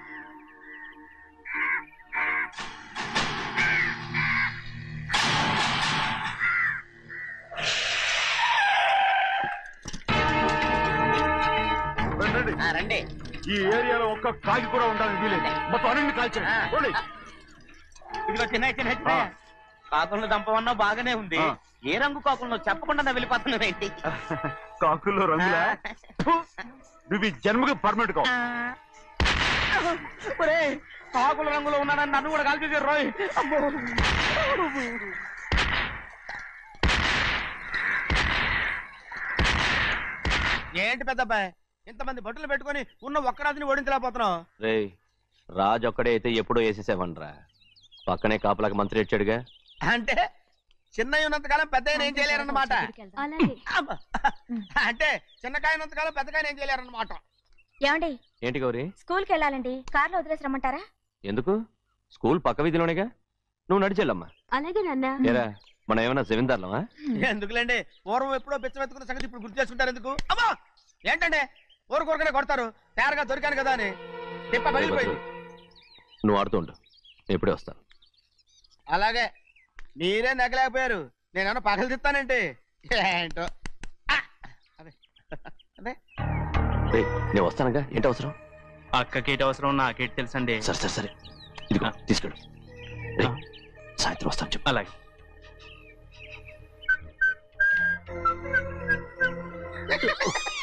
రండి. ఈ ఏరియాలో ఒక్క కాగి కూడా ఉండాలని వీలేదు. మొత్తం అన్ని కాల్చండి. ఇదిగో చిన్న కాకులను దంపమన్నా బాగానే ఉంది. ఏ రంగు కాకులను చెప్పకుండా వెళ్ళిపోతున్నావు ఏంటి? కాకుల్లో రంగులా? నువ్వు ఈ జన్మకి పర్మనెంట్ కావు. కాకుల రంగులో ఉన్నాడని నన్ను కూడా కాల్చేసారు రోయ్. ఏంటి పెద్దబ్బాయి, ఇంతమంది బట్టలు పెట్టుకుని ఉన్న ఒక్కరాజుని ఓడించలేకపోతున్నావు? రాజు ఒక్కడే అయితే ఎప్పుడో వేసేసేవనరా. పక్కనే కాపలాకి మంత్రి ఇచ్చాడుగా. అంటే చిన్నయ్య ఉన్నంతకాలం పెద్దయ్య ఏం చేయలేరన్నమాట. అంటే చిన్నకాయ ఉన్నంతకాలం పెద్దకాయ ఏం చేయలేరన్నమాట. ఏమండి? ఏంటి గౌరీ? స్కూల్ కి వెళ్ళాలండి, కార్లో వదిలేసి రమ్మంటారా? ఎందుకు? స్కూల్ పక్క వీధిలోనేగా, నువ్వు నడిచెళ్ళమ్మా. అలాగే నాన్న. ఏరా, మనం ఏమన్నా జమీందార్లమా? ఎందుకులేండి, పూర్వం ఎప్పుడో పిచ్చమెత్తుకున్న సంగతి ఇప్పుడు గుర్తు చేసుకుంటారు ఎందుకు? అమ్మా ఏంటంటే ఊరుకోరుకనే కొడతారు, తయారుగా దొరికాను కదా అని. తిప్ప పగిలిపోయింది. నువ్వు ఆడుతుండు, ఎప్పుడే వస్తాను. అలాగే, మీరే నగలేకపోయారు, నేనేమన్నా పగలు తిస్తానంటే ఏంటో. అదే అదే నేను వస్తానగా. ఏంటి అవసరం? అక్కకేటి అవసరం నాకేటి తెలుసండి. సరే సరే సరే, ఇదిగో తీసుకెళ్ళు. సాయంత్రం వస్తాను చెప్పు. అలాగే.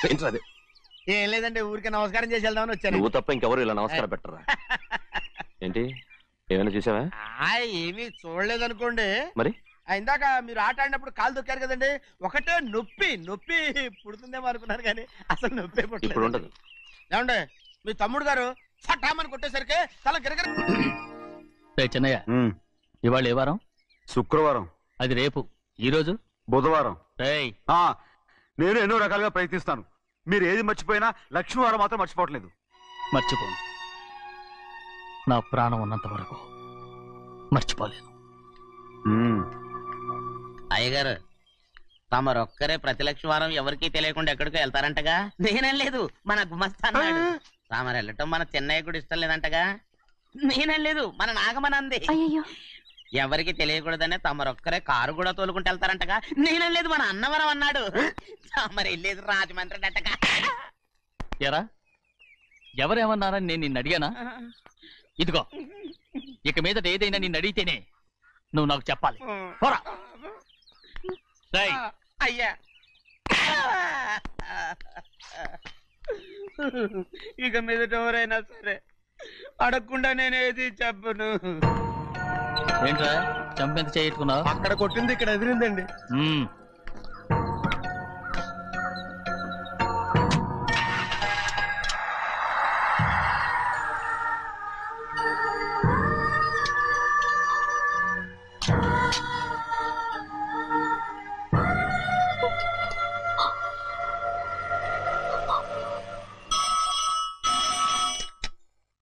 ఏంట్రా అదే? ఏం లేదండి, ఊరికే నమస్కారం చేసి వెళ్దామని వచ్చాను. నువ్వు తప్ప ఇంకెవరు ఇలా నమస్కారం పెట్టరా? ఏంటి ఏమైనా చూసావా? ఏమీ చూడలేదనుకోండి. మరి ఇందాక మీరు ఆట ఆడినప్పుడు కాలు దొక్కారు కదండి, ఒకటే నొప్పి నొప్పి పుడుతుందేమో అనుకున్నారు కానీ అసలు నొప్పి ఇప్పుడు ఉండదు. ఏమండి మీ తమ్ముడు గారు చట్టామని కొట్టేసరికి తల గిరగర. చెన్నయ్య, ఇవాళ ఏ వారం? శుక్రవారం. అది రేపు. ఈ రోజు బుధవారం. నేను ఎన్నో రకాలుగా ప్రయత్నిస్తాను. మీరు ఏది మర్చిపోయినా లక్ష్మీవారం మాత్రం మర్చిపోవట్లేదు. మర్చిపోను. నా ప్రాణం ఉన్నంత వరకు మర్చిపోలేను. అయ్యగారు, తమరొక్కరే ప్రతి లక్షవారం ఎవరికీ తెలియకుండా ఎక్కడికో వెళ్తారంటగా? నేనేం లేదు, మన గుమస్తా అన్నాడు. తామరు వెళ్ళటం మన చెన్నయ్య కూడా ఇష్టం లేదంటగా? నేనేం లేదు, మన నాగమనంది. ఎవరికి తెలియకూడదనే తమరొక్కరే కారు కూడా తోలుకుంటూ వెళ్తారంటగా? నేనేం లేదు, మన అన్నవరం అన్నాడు. తమరు వెళ్ళేది రాజమండ్రి అంటగా? ఎరా, ఎవరేమన్నారని నేను నిన్ను అడిగానా? ఇదిగో, ఇక మీదట ఏదైనా నిన్ను అడిగితేనే నువ్వు నాకు చెప్పాలి. పోరా. అయ్యా, ఇక మీదట ఎవరైనా సరే అడగకుండా నేనేది చెప్పను. ఏంట్రా చంపెంత చేయించుకున్నావు? అక్కడ కొట్టింది ఇక్కడ ఎదిరిందండి.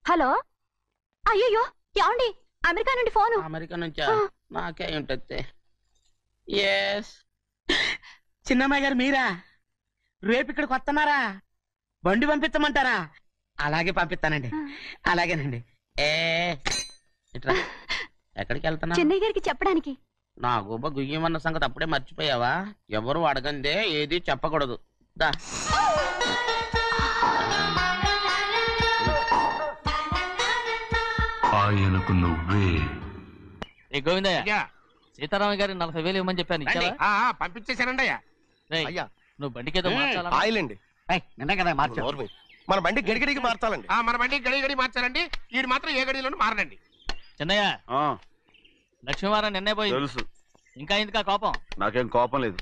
హలో, అయ్యో ఏమండి, అమెరికా నుండి ఫోను. అమెరికా నుంచా? నాకే ఉంటుంది. ఎస్, చిన్నమ్మాయి గారు మీరా? రేపు ఇక్కడికి వస్తున్నారా? బండి పంపిస్తామంటారా? అలాగే పంపిస్తానండి. అలాగేనండి. ఇట్రా. ఎక్కడికి వెళ్తున్నా? చెన్నై గారికి చెప్పడానికి. నా గుబ్బ గుయ్యమన్న సంగతి అప్పుడే మర్చిపోయావా? ఎవరు అడగందే ఏది చెప్పకూడదు. దా. ఆయనకు నువ్వే. గోవిందయ్య, సీతారామయ్య గారి 40,000 ఇవ్వమని చెప్పాను. పంపించేశానండి అయ్యా. నువ్వు బండికేదో మార్చాలా? ఆయిల్ అండి. నిన్న కదా మార్చారు. మన బండి గడిగడికి మార్చాలండి. మన బండి గడి మార్చాలండి. వీడు మాత్రం ఏ గడిలోనూ మారనండి. చెన్నయ్య, లక్ష్మీవారం నిన్నే పోయింది. తెలుసు. ఇంకా ఎందుకా కోపం? నాకేం కోపం లేదు.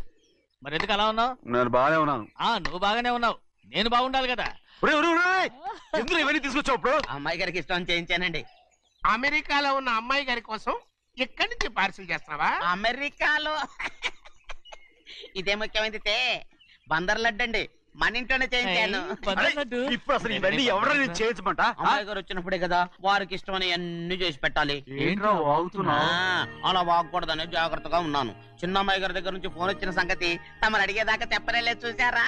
మరి ఎందుకు అలా ఉన్నావు? నేను బాగానే ఉన్నాను. నువ్వు బాగానే ఉన్నావు, నేను బాగుండాలి కదా. ఎందుకు ఇవన్నీ తీసుకొచ్చావు? ఇప్పుడు అమ్మాయి గారికి ఇష్టం చేయించానండి. అమెరికాలో ఉన్న అమ్మాయి గారి కోసం ఎక్కడి నుంచి పార్సిల్ చేస్తున్నావా? అమెరికాలో ఇదే ముఖ్యమైనది. బందర్ లడ్డు అండి, మన ఇంట్లోనే చేయించాను. ఇప్పుడు అసలు ఇవన్నీ ఎవరైనా చేయించమంట? అమ్మాయి గారు వచ్చినప్పుడే కదా వారికి ఇష్టమని అన్ని చేసి పెట్టాలి. అలా వాగకూడదని జాగ్రత్తగా ఉన్నాను. చిన్న అమ్మాయి గారి దగ్గర నుంచి ఫోన్ వచ్చిన సంగతి తమరు అడిగేదాకా చెప్పలేదు. చూసారా?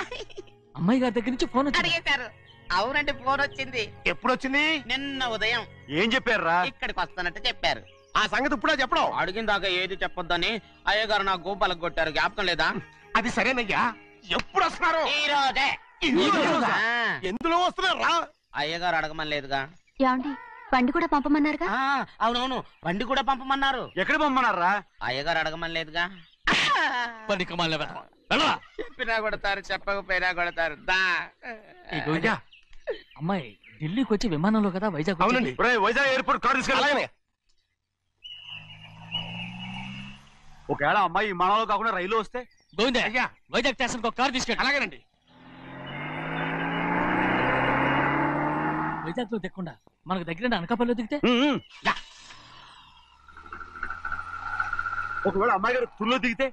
అమ్మాయి గారి దగ్గర నుంచి ఫోన్ అడిగేశారు. అవునండి, ఫోన్ వచ్చింది. ఎప్పుడు వచ్చింది? నిన్న ఉదయం. ఏం చెప్పారా? ఇక్కడికి వస్తానంటే చెప్పారు. ఆ సంగతి ఇప్పుడే చెప్పడం. అడిగిన దాకా ఏది చెప్పొద్దని అయ్యగారు నా గోపాలకు కొట్టారు. జ్ఞాపకం లేదా? అది సరేనయ్యా, ఎప్పుడు వస్తున్నారు? ఈ రోజే. ఎందులో వస్తున్నారా? అయ్యగారు అడగమని లేదుగా. ఏమండి, బండి కూడా పంపమన్నారుగా? అవునవును, బండి కూడా పంపమన్నారు. ఎక్కడ పంపమన్నారా? అయ్యగారు అడగమని లేదుగా. చెప్పినా కొడతారు, చెప్పకపోయినా కొడతారు. అమ్మాయి ఢిల్లీకి వచ్చి విమానంలో కదా వైజాగ్. అవునండి, వైజాగ్ ఎయిర్పోర్ట్ కార్ తీసుకెళ్ళి. ఒకవేళ అమ్మాయి విమానంలో కాకుండా రైలు వస్తే? గోవిందయ్య, వైజాగ్ స్టేషన్ ఒక కార్ తీసుకెళ్ళి. అలాగేనండి. వైజాగ్ లో దిక్కుండా మనకు దగ్గర అనకాపల్లిలో దిగితే? ఒకవేళ అమ్మాయి గారు తుల్లో దిగితే?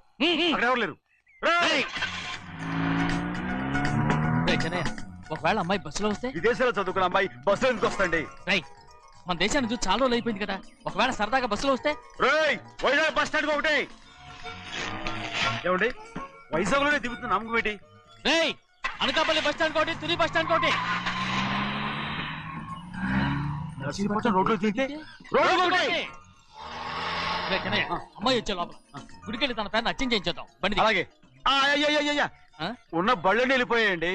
అక్కడ ఎవరు లేరు. ఒకవేళ అమ్మాయి బస్సులో వస్తే? విదేశాల్లో చదువుకున్న అమ్మాయి బస్సులో ఎందుకు వస్తండి? మన దేశాన్ని చూసి చాలా రోజులు అయిపోయింది కదా. ఒకవేళ సరదాగా బస్సులో వస్తే? వైజాగ్ బస్ స్టాండ్ ఒకటి. ఏమండి, వైజాగ్ లోనే దిగుతున్న నమ్మకం ఏంటి? అనకాపల్లి బస్ స్టాండ్ కోటి, తుని బస్ స్టాండ్ కోటి. రోడ్లో దిగితే అమ్మాయి వచ్చే లోపల గుడికెళ్ళి తన పేరుని అచ్చం చేయించేద్దాం. బండి అలాగే. ఉన్న బళ్ళని వెళ్ళిపోయాయండి.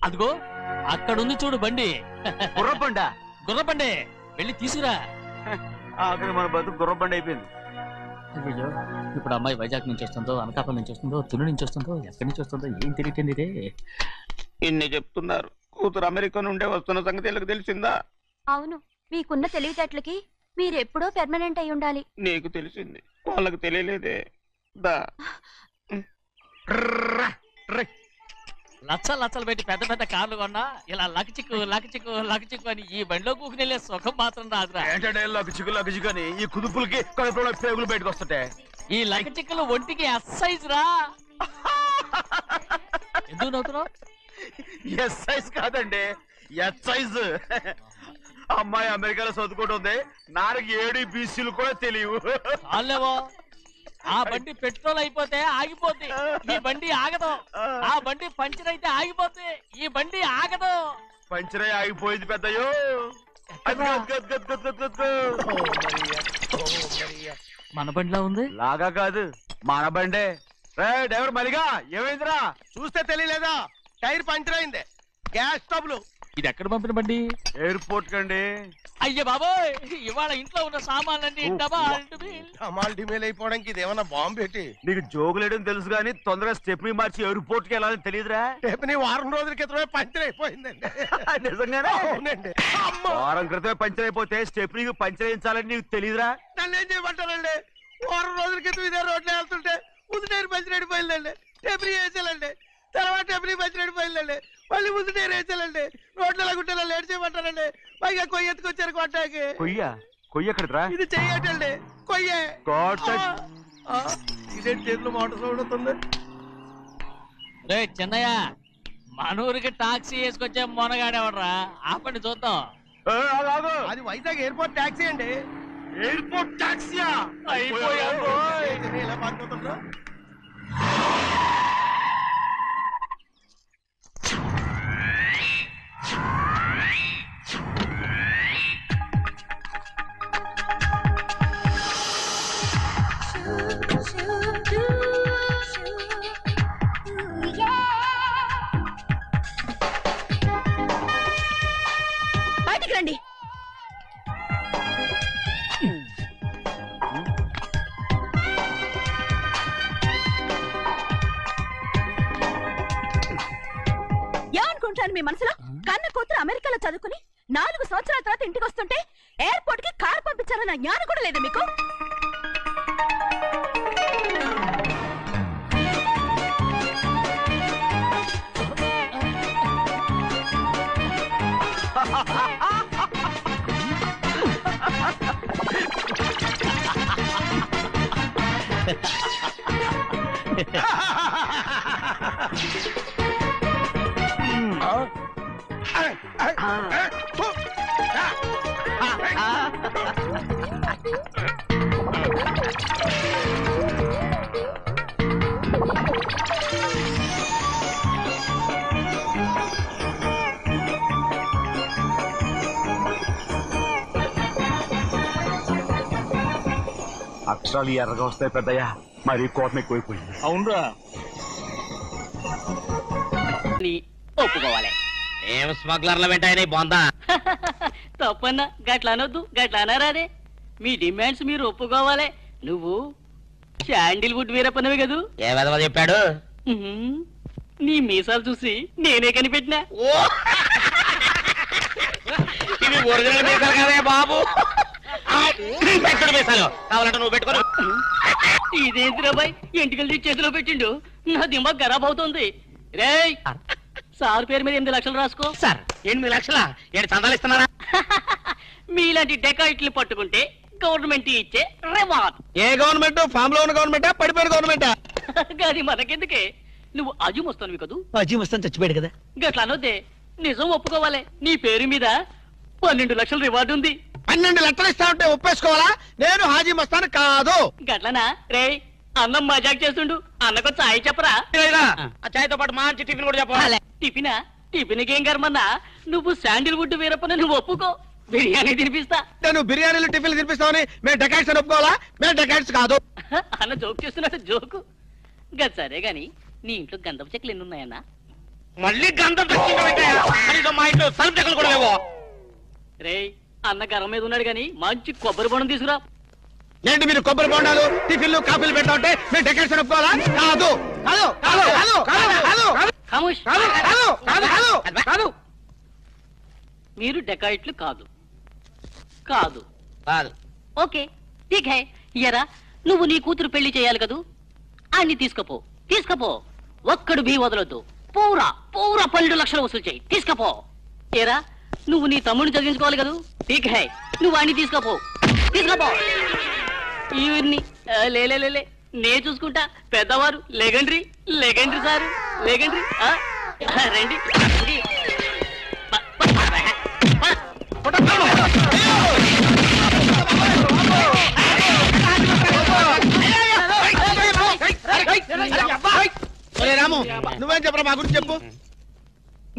అదిగో అక్కడుంది చూడు బండి. గుర్రబండ. గుర్రబండి, వెళ్ళి తీసుకురా. అక్కడ మన బతుకు గుర్రబండి అయిపోయింది. అయ్యో, ఇప్పుడు అమ్మాయి వైజాగ్ నుంచి వస్తుందో, అనకాపల్లి నుంచి వస్తుందో, తుని నుంచి వస్తుందో, ఎక్కడి నుంచి వస్తుందో ఏం తెలియటండి. ఇన్ని చెప్తున్నారు, కూతురు అమెరికా నుండే వస్తున్న సంగతి వీళ్ళకి తెలిసిందా? అవును, మీకున్న తెలివితేటలకి మీరెప్పుడో పెర్మనెంట్ అయి ఉండాలి. నీకు తెలిసింది, వాళ్ళకి తెలియలేదే. దా లచ్చలు పెట్టి పెద్ద పెద్ద కార్లు కొన్నా ఇలా లకచిక్కు అని ఈ బండిలో కూకుని వెళ్ళే సుఖం మాత్రం రాదురా. ఏంటంటే లకచిక్కు అని ఈ కుదుపులకి కడుపులో పేగులు బయటకు వస్తుంటాయి. ఈ లకచిక్కులు ఒంటికి ఎక్సైజ్ రా. ఎందుకు నవ్వుతున్నావు? ఎక్సైజ్ కాదండి, ఎక్సైజ్. అమ్మాయి అమెరికాలో చదువుకుంటుంది, నాకు 7 BCలు కూడా తెలియవు. చాలేవో, ఆ బండి పెట్రోల్ అయిపోతే ఆగిపోద్ది, ఈ బండి ఆగదు. ఆ బండి పంచర్ అయితే ఆగిపోద్ది, ఈ బండి ఆగదు. పంచరై ఆగిపోయింది పెద్దయ్యో. మన బండిలో ఉంది. లాగా కాదు, మన బండే. డ్రైవర్ మలిగా ఏమైందిరా? చూస్తే తెలియలేదా? టైర్ పంచర్ అయింది. గ్యాస్ స్టవ్లు. ఇది ఎక్కడ పంపిన బండి? ఎయిర్పోర్ట్ కండి. అయ్యే బాబోయ్, ఇవాళ ఇంట్లో ఉన్న సామాన్లన్నీ డమాల్ డిమేల్ అయిపోవడానికి ఇదేమన్నా బాంబు పెట్టి. నీకు జోగులేయడం తెలుసు కానీ తొందరగా స్టెప్ని మార్చి ఎయిర్పోర్ట్ కి వెళ్ళాలని తెలియదురా? స్టెప్ని వారం రోజుల క్రితమే పంచర్ అయిపోయిందండి. నిజంగానే? అవునండి. వారం క్రితమే పంచర్ అయిపోతే స్టెప్ని పంచర్ వేయించాలని నీకు తెలియదురా? నన్ను ఏం చేయమంటారండి? వారం రోజుల క్రితం ఇదే రోడ్లో వెళ్తుంటే ముందు టైర్ పంచర్ అయిపోయిందండి. స్టెప్ని వేసాలండి, తర్వాత స్టెప్ని పంచర్ అయిపోయిందండి, మళ్ళీ ముందు టైర్ వేసాలండి. రోడ్లు ఎలాగుంటే లేట్ చేయమంటారండి. పైగా కొయ్య ఎత్తుకొచ్చారు కొట్టాకి. కొయ్య ఎక్కడిరా? ఇది చెయ్యటండి, కొయ్యే. ఇదేంటి చేతిలో మోటార్ సౌండ్ అవుతుంది? రే చిన్నయ్య, మనూరికి టాక్సీ వేసుకొచ్చే మొనగాడేవడరా? ఆపండి చూద్దాం. అది వైజాగ్ ఎయిర్పోర్ట్ టాక్సీ అండి. ఎయిర్పోర్ట్ టాక్సీయా? ఇలా పారిపోతుండ్రా? బయటికి రండి. ఏమనుకుంటాను మీ మనసులో? కన్న కూతురు అమెరికాలో చదువుకుని 4 సంవత్సరాల తర్వాత ఇంటికి వస్తుంటే ఎయిర్పోర్ట్ కి కార్ పంపించారన్న జ్ఞానం కూడా లేదా మీకు? అక్షరాలు ఎర్రగా వస్తాయి పెద్దయ్యా, మరి కోపం ఎక్కువైపోయింది. అవునరా, ఒప్పుకోవాలి. ఏం స్మగ్లర్ల వెంటాయని బొందా? తప్పన్నా గట్లా అనొద్దు, గట్లా అనారాదే. మీ డిమాండ్స్ మీరు ఒప్పుకోవాలి. నువ్వు శాండిల్వుడ్ వీరప్పనవి కదూ? ఏ విధవ చెప్పాడు? నీ మీసాలు చూసి నేనే కనిపెట్టినా. ఇవి ఒరిజినల్ మీసాలు కదే బాబు. పెట్టుడు మీసాలు కావాలంటే నువ్వు పెట్టుకో. ఇదేంటి రాబాయ్, ఎంటికలు చేతిలో పెట్టిండు? నా దిమాగ్ ఖరాబ్ అవుతుంది. రేయ్, సార్ పేరు మీద 8 లక్షలు రాసుకో. సార్ 8 లక్షలా? ఏడు చందాలు ఇస్తున్నారా? మీలాంటి డెకాయిట్లు పట్టుకుంటే గవర్నమెంట్ ఇచ్చే రివార్డ్. ఏ గవర్నమెంట్? ఫామ్ లో ఉన్న గవర్నమెంటా, పడిపోయిన గవర్నమెంటా? అది మనకెందుకే? నువ్వు అజీమ్ వస్తాను కదూ? అజీమ్ వస్తాను చచ్చిపోయాడు కదా. గట్లా అనొద్దే, నిజం ఒప్పుకోవాలి. నీ పేరు మీద 12 లక్షల రివార్డు ఉంది. 12 లక్షలు ఇస్తా ఉంటే ఒప్పేసుకోవాలా? నేను హాజీ మస్తాను కాదు. గట్లనా? రే, అన్నం మజాక్ చేస్తుండు. అన్నకు చాయ్ చెప్పరా? ఆ చాయ్తో పాటు మంచి టిఫిన్ కూడా చెప్పాలి. టిఫినా? టిఫిన్కి ఏం కర్మన్నా? నువ్వు శాండిల్వుడ్ వీరప్పని నువ్వు ఒప్పుకో, బిర్యానీ తినిపిస్తా. నువ్వు బిర్యానీలు టిఫిన్లు తినిపిస్తావని మేము డెకాట్స్ అని ఒప్పుకోవాలా? మేము డెకాట్స్ కాదు. అన్న జోక్ చేస్తున్నట్టు జోకు. గది సరే గాని నీ ఇంట్లో గంధపు చెక్కలు ఎన్ని ఉన్నాయన్నా? మళ్ళీ గంధం మా ఇంట్లో సరుపు చెక్కలు కూడా లేవో. రే, అన్న గరం మీద ఉన్నాడు గాని మంచి కొబ్బరి బొండం తీసుకురా. ఏంటి మీరు కొబ్బరి బొండాలు టిఫిన్లు కాఫీలు పెట్టా ఉంటే మేము డెకాట్స్ అని ఒప్పుకోవాలా? కాదు కాదు కాదు కాదు కాదు ఖమోష్. కాదు కాదు మీరు డెకాయిట్లు కాదు కాదు కాదు ఓకే ఠీక్ హై ఎరా నువ్వు నీ కూతురు పెళ్లి చేయాలి కదూ అన్ని తీసుకపో ఒక్కడు బీ వదలొద్దు పూరా 12 లక్షలు వసూలు చేయి తీసుకపో ఏరా నువ్వు నీ తమ్ముడిని చదివించుకోవాలి కదూ ఠీక్ హై నువ్వు అన్ని తీసుకపో ఇవన్నీ లే నే చూసుకుంటా పెద్దవారు లెగండ్రీ సార్ లెగండ్రీ రండి రాము నువ్వేం చెప్పరా మా గురించి చెప్పు.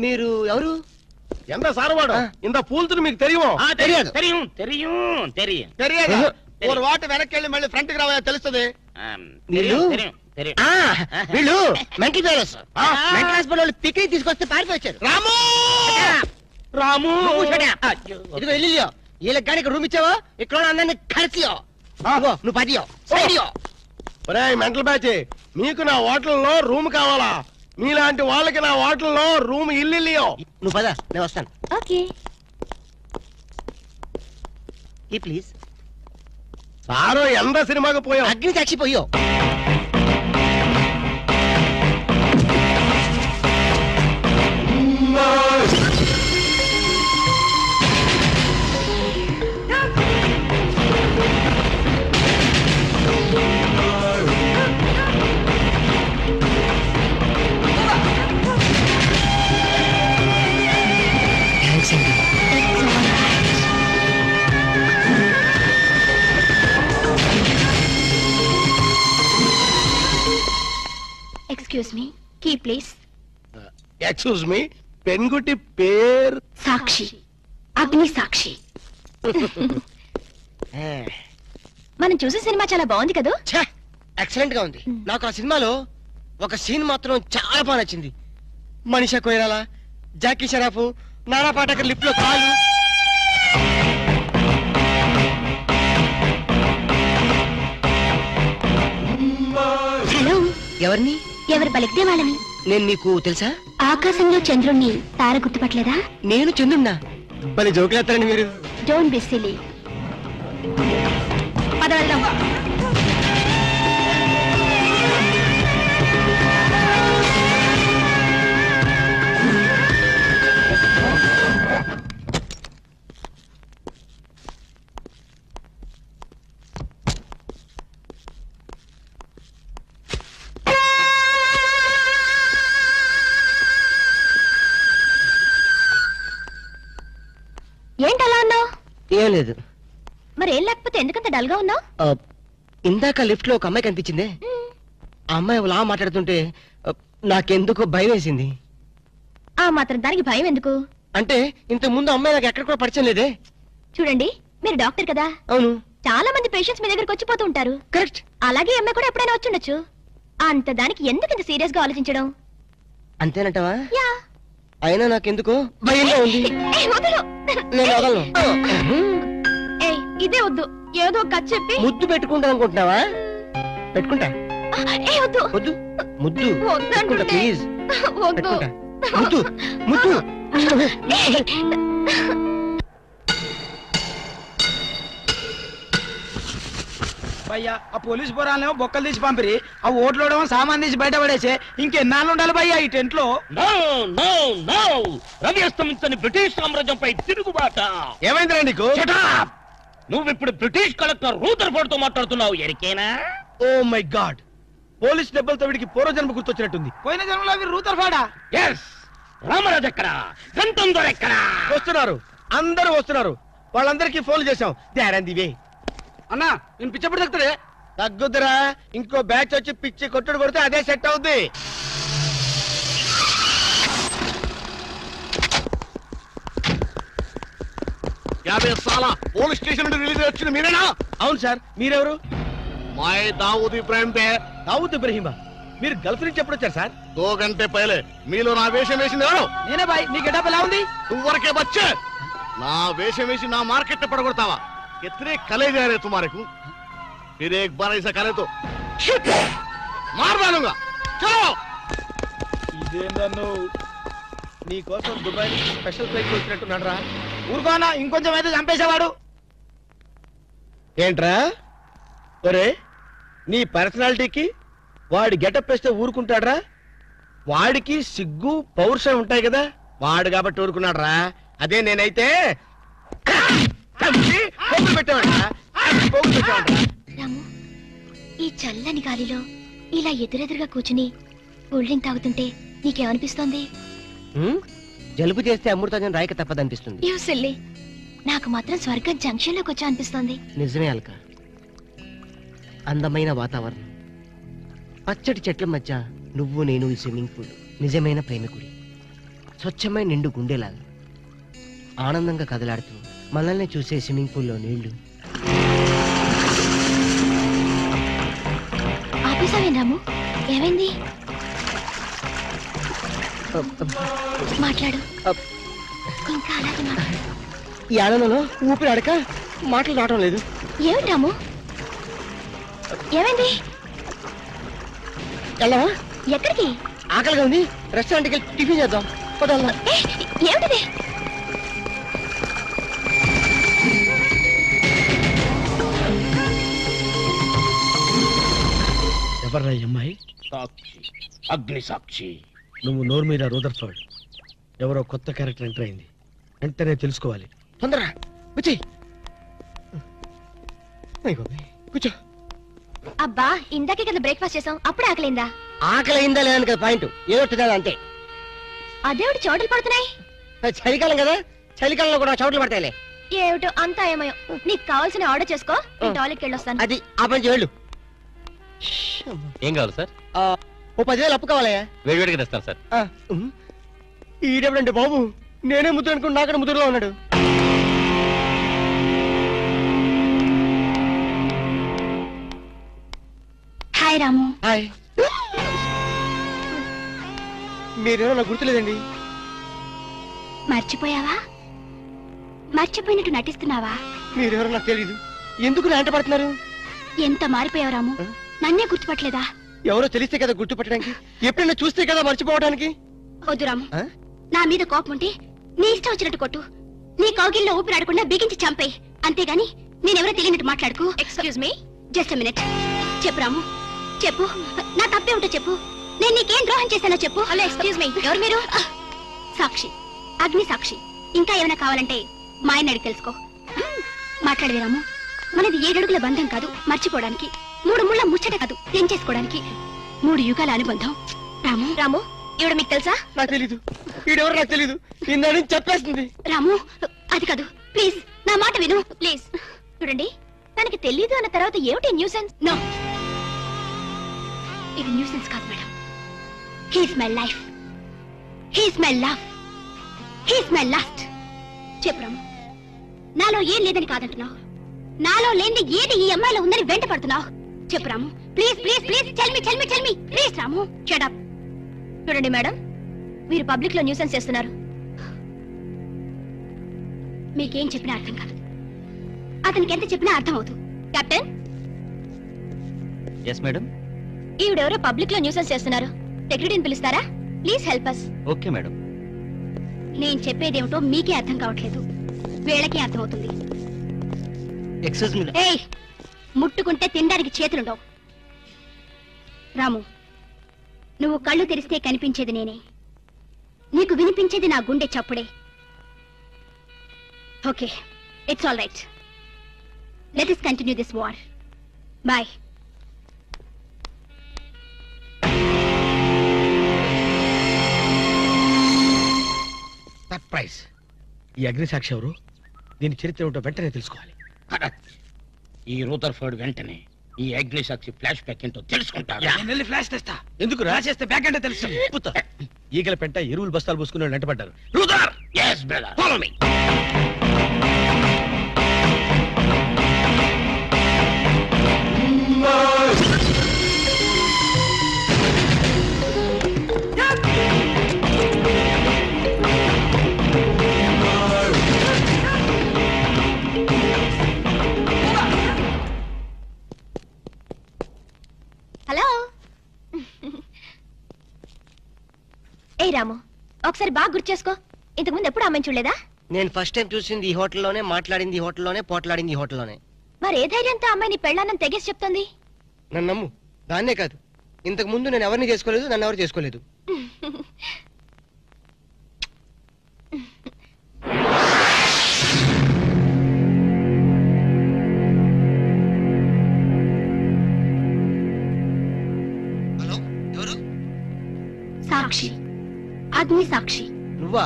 మీరు ఎవరు? ఎంత సారవాడు ఇంత పూల్తుని మీకు తెలియమో? తెలియదు ஒரு వాటి వెనక్కి వెళ్ళి మళ్ళీ ఫ్రంట్ కి రావా తెలుస్తుంది. వీళ్ళు మెంటల్ పేరెంట్స్ మెంటల్ హాస్పిటల్ వాళ్ళు పిక్నిక్ తీసుకొస్తే పారిపోయారు. రాము రాము ఇదిగో వెళ్ళియో వీళ్ళకి కానీ ఇక్కడ రూమ్ ఇచ్చావో ఇక్కడ అందరినీ కలిసియో నువ్వు పదియో సైడియో. మెంటల్ బ్యాచ్ మీకు నా హోటల్లో రూమ్ కావాలా? మీలాంటి వాళ్ళకి నా హోటల్లో రూమ్ ఇల్లియో. నువ్వు పద నేను వస్తాను. ఓకే ప్లీజ్ సారో ఎంత సినిమాకి పోయావు? అగ్ని సాక్షి పోయో. Excuse me key please. Excuse me పెన్గుటి పేరు సాక్షి అగ్ని సాక్షి. మనం చూసే సినిమా చాలా బాగుంది కదా? ఎక్సలెంట్ గా ఉంది. నాకు ఆ సినిమాలో ఒక సీన్ మాత్రం చాలా బాగా నచ్చింది. మనీషా కొయిరాలా, జాకీ షరాఫ్, నానా పాటకర్ లిప్ లో కాలు. హలో ఎవరిని? ఎవరు పలికితే వాళ్ళని. నేను నీకు తెలుసా? ఆకాశంలో చంద్రుణ్ణి తార గుర్తుపట్టలేదా? నేను చంద్రున్నా. భలే జోకులేస్తారండి మీరు. Don't be silly. పద వెళ్దాం. ఏంటలా ఉన్నావు? ఏం లేదు. మరేం లేకపోతే ఎందుకంత డల్ గా ఉన్నావు? ఇందాక లిఫ్ట్ లో ఒక అమ్మాయి కనిపించింది. ఆ అమ్మాయి అలా మాట్లాడుతుంటే నాకెందుకో భయం వేసింది. ఆ మాత్రం దానికి భయం ఎందుకు? అంటే ఇంతకు ముందు అమ్మాయి నాకు ఎక్కడ కూడా పరిచయం లేదే. చూడండి మీరు డాక్టర్ కదా. అవును. చాలా మంది పేషెంట్స్ మీ దగ్గరకు వచ్చిపోతూ ఉంటారు. కరెక్ట్. అలాగే అమ్మాయి కూడా ఎప్పుడైనా వచ్చుండొచ్చు. అంత దానికి ఎందుకు ఇంత సీరియస్ గా ఆలోచించడం? అంతేనంటవా? అయినా నాకెందుకో భయంగా ఉంది. నేను వదలను. ఇదే వద్దు, ఏదో కథ చెప్పి ముద్దు పెట్టుకుంటా అనుకుంటున్నావా? పెట్టుకుంటా. వద్దు వద్దు ముద్దు పెట్టుకుంటా ప్లీజ్. పెట్టుకుంటా ముద్దు ముద్దు. భయ్యా ఆ పోలీస్ పోరాలేమో బొక్కలు తీసి పంపిరి, ఆ ఓట్లోడేమో సామాన్ తీసి బయట పడేసే. ఇంకెన్నాళ్ళు ఉండాలి భయ్యా ఈ టెంట్ లో? రవి అస్తమించని బ్రిటిష్ సామ్రాజ్యంపై తిరుగుబాట. ఏమైందిరా నీకు? నువ్వు ఇప్పుడు బ్రిటిష్ కలెక్టర్ రూదర్ఫోర్డ్ తో మాట్లాడుతున్నావు. ఎరికేనా? ఓ మై గాడ్, పోలీస్ దెబ్బలతో వీడికి పూర్వజన్మ గుర్తొచ్చినట్టుంది. పోయిన జన్మలో రూదర్ఫోర్డా? ఎస్. రామరాజు ఎక్కడా? గంతం దొర ఎక్కడా? వస్తున్నారు, అందరూ వస్తున్నారు. వాళ్ళందరికీ ఫోన్ చేశాం. They are on the way. అన్నా నేను పిచ్చప్పుడు తగ్గుతాడే. తగ్గుద్దురా, ఇంకో బ్యాచ్ వచ్చి పిచ్చి కొట్టుడు కొడితే అదే సెట్ అవుద్ది. పోలీస్ స్టేషన్ నుండి రిలీజ్ వచ్చింది మీరేనా? అవును సార్. మీరెవరు? మై దావూద్ ఇబ్రాహిం పే. దావూద్ ఇబ్రహీమా? మీరు గల్ఫ్ నుంచి ఎప్పుడు వచ్చారు సార్? 2 గంటే పైలే. మీలో నా వేషం వేసింది ఎవరు? నేనే బాయ్. నీ గెటప్ ఎలా ఉంది? నువ్వరకే బచ్చే. నా వేషం వేసి నా మార్కెట్ పడగొడతావా? कितने कले जा रहे तुम्हारे को? फिर एक बार ऐसा करे तो मार डालूंगा. चलो. నీ కోసం దుబాయ్ నుంచి స్పెషల్ ఫ్లైట్ వచ్చినట్టున్నాడు రా. ఊరుకోనా, ఇంకొంచెం అయితే చంపేసేవాడు. ఏంట్రా ఒరే, నీ పర్సనాలిటీకి వాడి గెటప్ వేస్తే ఊరుకుంటాడ్రా? వాడికి సిగ్గు పౌరుషం ఉంటాయి కదా, వాడు కాబట్టి ఊరుకున్నాడు రా. అదే నేనైతే పెట్టేవాడు. రాము, ఈ చల్లని గాలిలో ఇలా ఎదురెదురుగా కూర్చుని కూల్ డ్రింక్ తాగుతుంటే నీకేమనిపిస్తోంది? జలుబు చేస్తే అమృతం రాయక తప్పదనిపిస్తుంది. యూ సిల్లీ, నాకు మాత్రం స్వర్గం జంక్షన్ లోకి వచ్చా అనిపిస్తోంది. నిజమే అల్క, అందమైన వాతావరణం, పచ్చటి చెట్ల మధ్య నువ్వు నేను ఈ స్విమ్మింగ్ పూల్, నిజమైన ప్రేమికుడి, స్వచ్ఛమైన నిండు గుండెలాగా ఆనందంగా కదలాడుతూ మనల్ని చూసే స్విమ్మింగ్ పూల్లో నీళ్లు. ఆపేసావేం రాము? ఏమైంది? మాట్లాడు, ఇంకా అలాగే మాట్లాడు. ఈ ఆనందంలో ఊపిరి అడక మాటలు రావడం లేదు. ఏమిటి రాము, ఏమైంది? వెళ్ళవా? ఎక్కడికి? ఆకలిగా ఉంది, రెస్టారెంట్కి వెళ్ళి టిఫిన్ చేద్దాం. ఏమిటిది? ఎవర్రా ఈ అమ్మాయి? సాక్షి, అగ్ని సాక్షి. నువ్వు నోరు మీద రూదర్ఫర్డ్, ఎవరో కొత్త క్యారెక్టర్ ఎంటర్ అయింది, వెంటనే తెలుసుకోవాలి. తొందరగా వచ్చి కూర్చో. అబ్బా, ఇందాకే కదా బ్రేక్ఫాస్ట్ చేసాం, అప్పుడే ఆకలిందా? ఆకలి లేదని కదా పాయింట్, ఏదో తినాలి అంతే. అదేవిటి చోటలు పడుతున్నాయి? చలికాలం కదా, చలికాలంలో కూడా చోట్లు పడతాయిలే. ఏమిటో అంతా ఏమయో. నీకు కావాల్సిన ఆర్డర్ చేసుకో, టాయిలెట్కి వెళ్ళొస్తాను. అది ఆ పని వెళ్ళు. ఏం కావాలి సార్? ఓ 10,000 అప్పు కావాలయ్యా. వేడివేడిగా తెస్తాను సార్. ఈడెవడండి బాబు, నేనే ముద్దు అనుకుని నాకడ ముద్దులో ఉన్నాడు. హాయ్ రాము. హాయ్. మీరేమో నాకు గుర్తులేదండి. మర్చిపోయావా? మర్చిపోయినట్టు నటిస్తున్నావా? మీరెవరో నాకు తెలీదు, ఎందుకు నా వెంట పడుతున్నారు? ఎంత మారిపోయావు రాము, నన్నే గుర్తుపట్టలేదా? ఎవరో తెలిస్తే కదా గుర్తుపట్టడానికి, ఎప్పుడైనా చూస్తే కదా మర్చిపోవడానికి. వద్దు రాము, నా మీద కోపం ఉంటే నీ ఇష్టం వచ్చినట్టు కొట్టు, నీ కౌగిల్లో ఊపిరాడకుండా బిగించి చంపేయి, అంతేగాని నేనెవరో తెలియనట్టు మాట్లాడుకు. Excuse me, just a minute. చెప్పు రాము, చెప్పు, నా తప్పేమిటో చెప్పు. నేను నీకేం ద్రోహం చేశానో చెప్పు. హలో, ఎక్స్క్యూజ్ మీ, ఎవరు మీరు? సాక్షి, అగ్ని సాక్షి. ఇంకా ఏమైనా కావాలంటే మా ఆయన అడిగి తెలుసుకో. మాట్లాడవే రాము, మనది 7 అడుగుల బంధం కాదు మర్చిపోవడానికి, 3 ముళ్ళ ముచ్చట కాదు తెంచేసుకోవడానికి, 3 యుగాల అనుబంధం. రాము, రాము, ఈవిడ మీకు తెలుసా? నాకు తెలీదు. ఈడెవరు నాకు తెలీదు, ఇందని చెప్పేస్తుంది. రాము, అది కాదు, ప్లీజ్ నా మాట విను, ప్లీజ్. చూడండి, తనకి తెలీదు అన్న తర్వాత ఏమిటి న్యూసెన్స్? నో, ఇది న్యూసెన్స్ కాదు madam. He's my life, he's my love, he's my last. చెప్పు రాము, నాలో ఏం లేదని కాదంటున్నావు, నాలో లేని ఏది ఈ అమ్మాయిలో ఉందని వెంట పడుతున్నావు. చెప్పు Ramu, please please please, tell me please. Ramu, shut up. చూడండి మేడం, మీరు పబ్లిక్ లో న్యూసెన్స్ చేస్తున్నారు. మీకేం చెప్పినా అర్థం కాదు, అతనికి ఎంత చెప్పినా అర్థం అవుతుంది. కెప్టెన్. Yes madam. ఈవిడెవరో పబ్లిక్ లో న్యూసెన్స్ చేస్తున్నారు, సెక్రటరీని పిలుస్తారా? Please help us. Okay madam. నేను చెప్పేదేమిటో మీకే అర్థం కావట్లేదు, వీళ్ళకి అర్థం అవుతుంది. Excuse me. ఏయ్, ముట్టుకుంటే తినడానికి చేతులుండవు. రాము, నువ్వు కళ్ళు తెరిస్తే కనిపించేది నేనే, నీకు వినిపించేది నా గుండె చప్పుడే. Okay, it's all right. Let us continue this war. Bye. Surprise. ఈ అగ్నిసాక్షి ఎవరు, దీని చరిత్ర ఏమిటో వెంటనే తెలుసుకోవాలి. ఈ రూదర్ఫర్డ్ వెంటనే ఈ అగ్ని సాక్షి ఫ్లాష్ బ్యాక్ ఏంటో తెలుసుకుంటాడు. నేను వెళ్ళి ఫ్లాష్ తెస్తా. ఎందుకు రాసేస్తే బ్యాక్ అంటే తెలుసు. ఈగల పెంట ఎరువులు బస్తాలు పూసుకుని వెంటబడ్డారు. Brother, yes brother, follow me. Hello. ఏ రాము, ఒకసారి ఒకసారి బాగా గుర్తు చేసుకో. ఇంతకుముందు ఎప్పుడు అమ్మాయిని చూడలేదా? నేను ఫస్ట్ టైం చూసింది ఈ హోటల్లోనే, మాట్లాడింది ఈ హోటల్లోనే, పోట్లాడింది ఈ హోటల్లోనే. మరి ఏ ధైర్యంతో అమ్మాయిని పెళ్ళానని తెగేసి చెప్తుంది? నన్ను నమ్ము. దాన్నే కాదు, ఇంతకు ముందు నేను ఎవరిని చేసుకోలేదు, నన్ను ఎవరు చేసుకోలేదు. సాక్షి, అగ్ని సాక్షి. నువ్వా?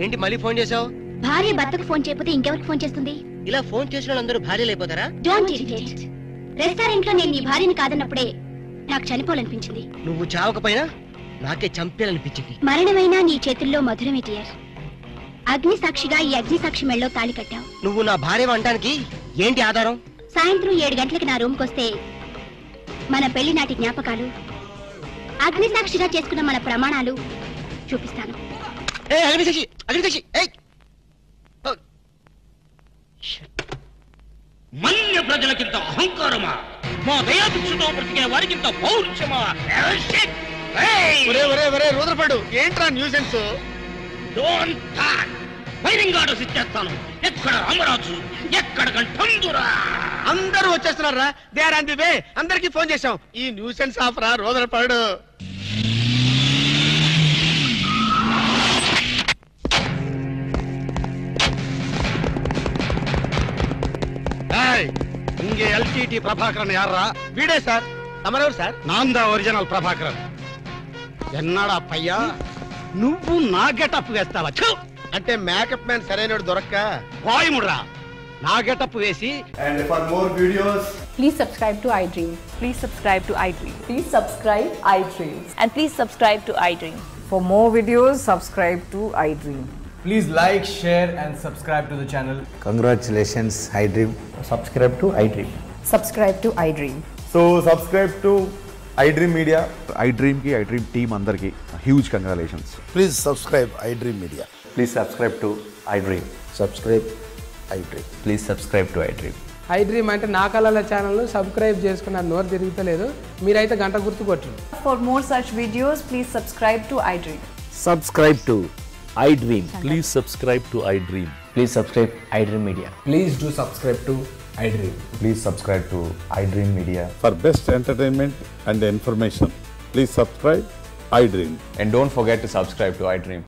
ఏంటి మళ్ళీ ఫోన్ చేసావు? భార్య భర్తకు ఫోన్ చేయకపోతే ఇంకెవరికి ఫోన్ చేస్తుంది? ఇలా ఫోన్ చేసిన వాళ్ళందరూ భార్యలు అయిపోతారా? Don't irritate. రెస్టారెంట్ లో నేను నీ భార్యని కాదన్నప్పుడే నాకు చనిపోవాలనిపించింది. నువ్వు చావకపోయినా నాకే చంపేయాలనిపించింది. మరణమైనా నీ చేతుల్లో మధురమే డియర్. అగ్ని సాక్షిగా ఈ అగ్ని సాక్షి మెళ్ళలో తాళి కట్టావు. నువ్వు నా భార్య అనడానికి ఏంటి ఆధారం? సాయంత్రం 7 గంటలకి నా రూమ్కి వస్తే మన పెళ్లి నాటి జ్ఞాపకాలు, అగ్ని సాక్షిగా చేసుకున్న మన ప్రమాణాలు చూపిస్తాను. మన్య ప్రజలకింత అహంకారమా? మా దయాభిక్షతో బ్రతికే వారికింత పౌరుషమా? రూదరపడు, ఏంట్రా nuisance? Don't talk. Firing orders ఇచ్చేస్తాను. ఎక్కడ రామరాజు, ఎక్కడ గంటందురా? అందరూ వచ్చేస్తున్నారా? They are on the way. అందరికి ఫోన్ చేశాం. ఈ న్యూసెన్స్ ఆఫ్ రా రూదరపడు. ఇంగే ఎల్టీటీ ప్రభాకరన్ యార్రా? వీడే సార్. తమరెవరు సార్? నాందా ఒరిజినల్ ప్రభాకరన్. ఎన్నాడా పయ్యా నువ్వు నా గెటప్ వేస్తావా? అంటే మేకప్ మ్యాన్ సరైనడు దొరక్క వాయుముడ్రా నా గెటప్ వేసి. And for more videos, please subscribe to iDream. Please subscribe to iDream. Please subscribe iDream. And please subscribe to iDream. For more videos, subscribe to iDream. please like, share and subscribe to the channel. Congratulations, iDream. Subscribe to iDream. Subscribe to iDream. So subscribe to iDream Media. iDream ki iDream team andarki huge congratulations. Please subscribe iDream Media. Please subscribe to iDream. Subscribe iDream. Please subscribe to iDream. iDream అంటే నా కళల channel subscribe చేసుకున్న నోరు తిరుగుతలేదు. మీరైతే గంట గుర్తు కొట్టండి. For more such videos, please subscribe to iDream. Subscribe to iDream. Please subscribe to iDream. Please subscribe iDream Media. Please do subscribe to iDream. Please subscribe to iDream Media. For best entertainment and information, please subscribe iDream. And don't forget to subscribe to iDream.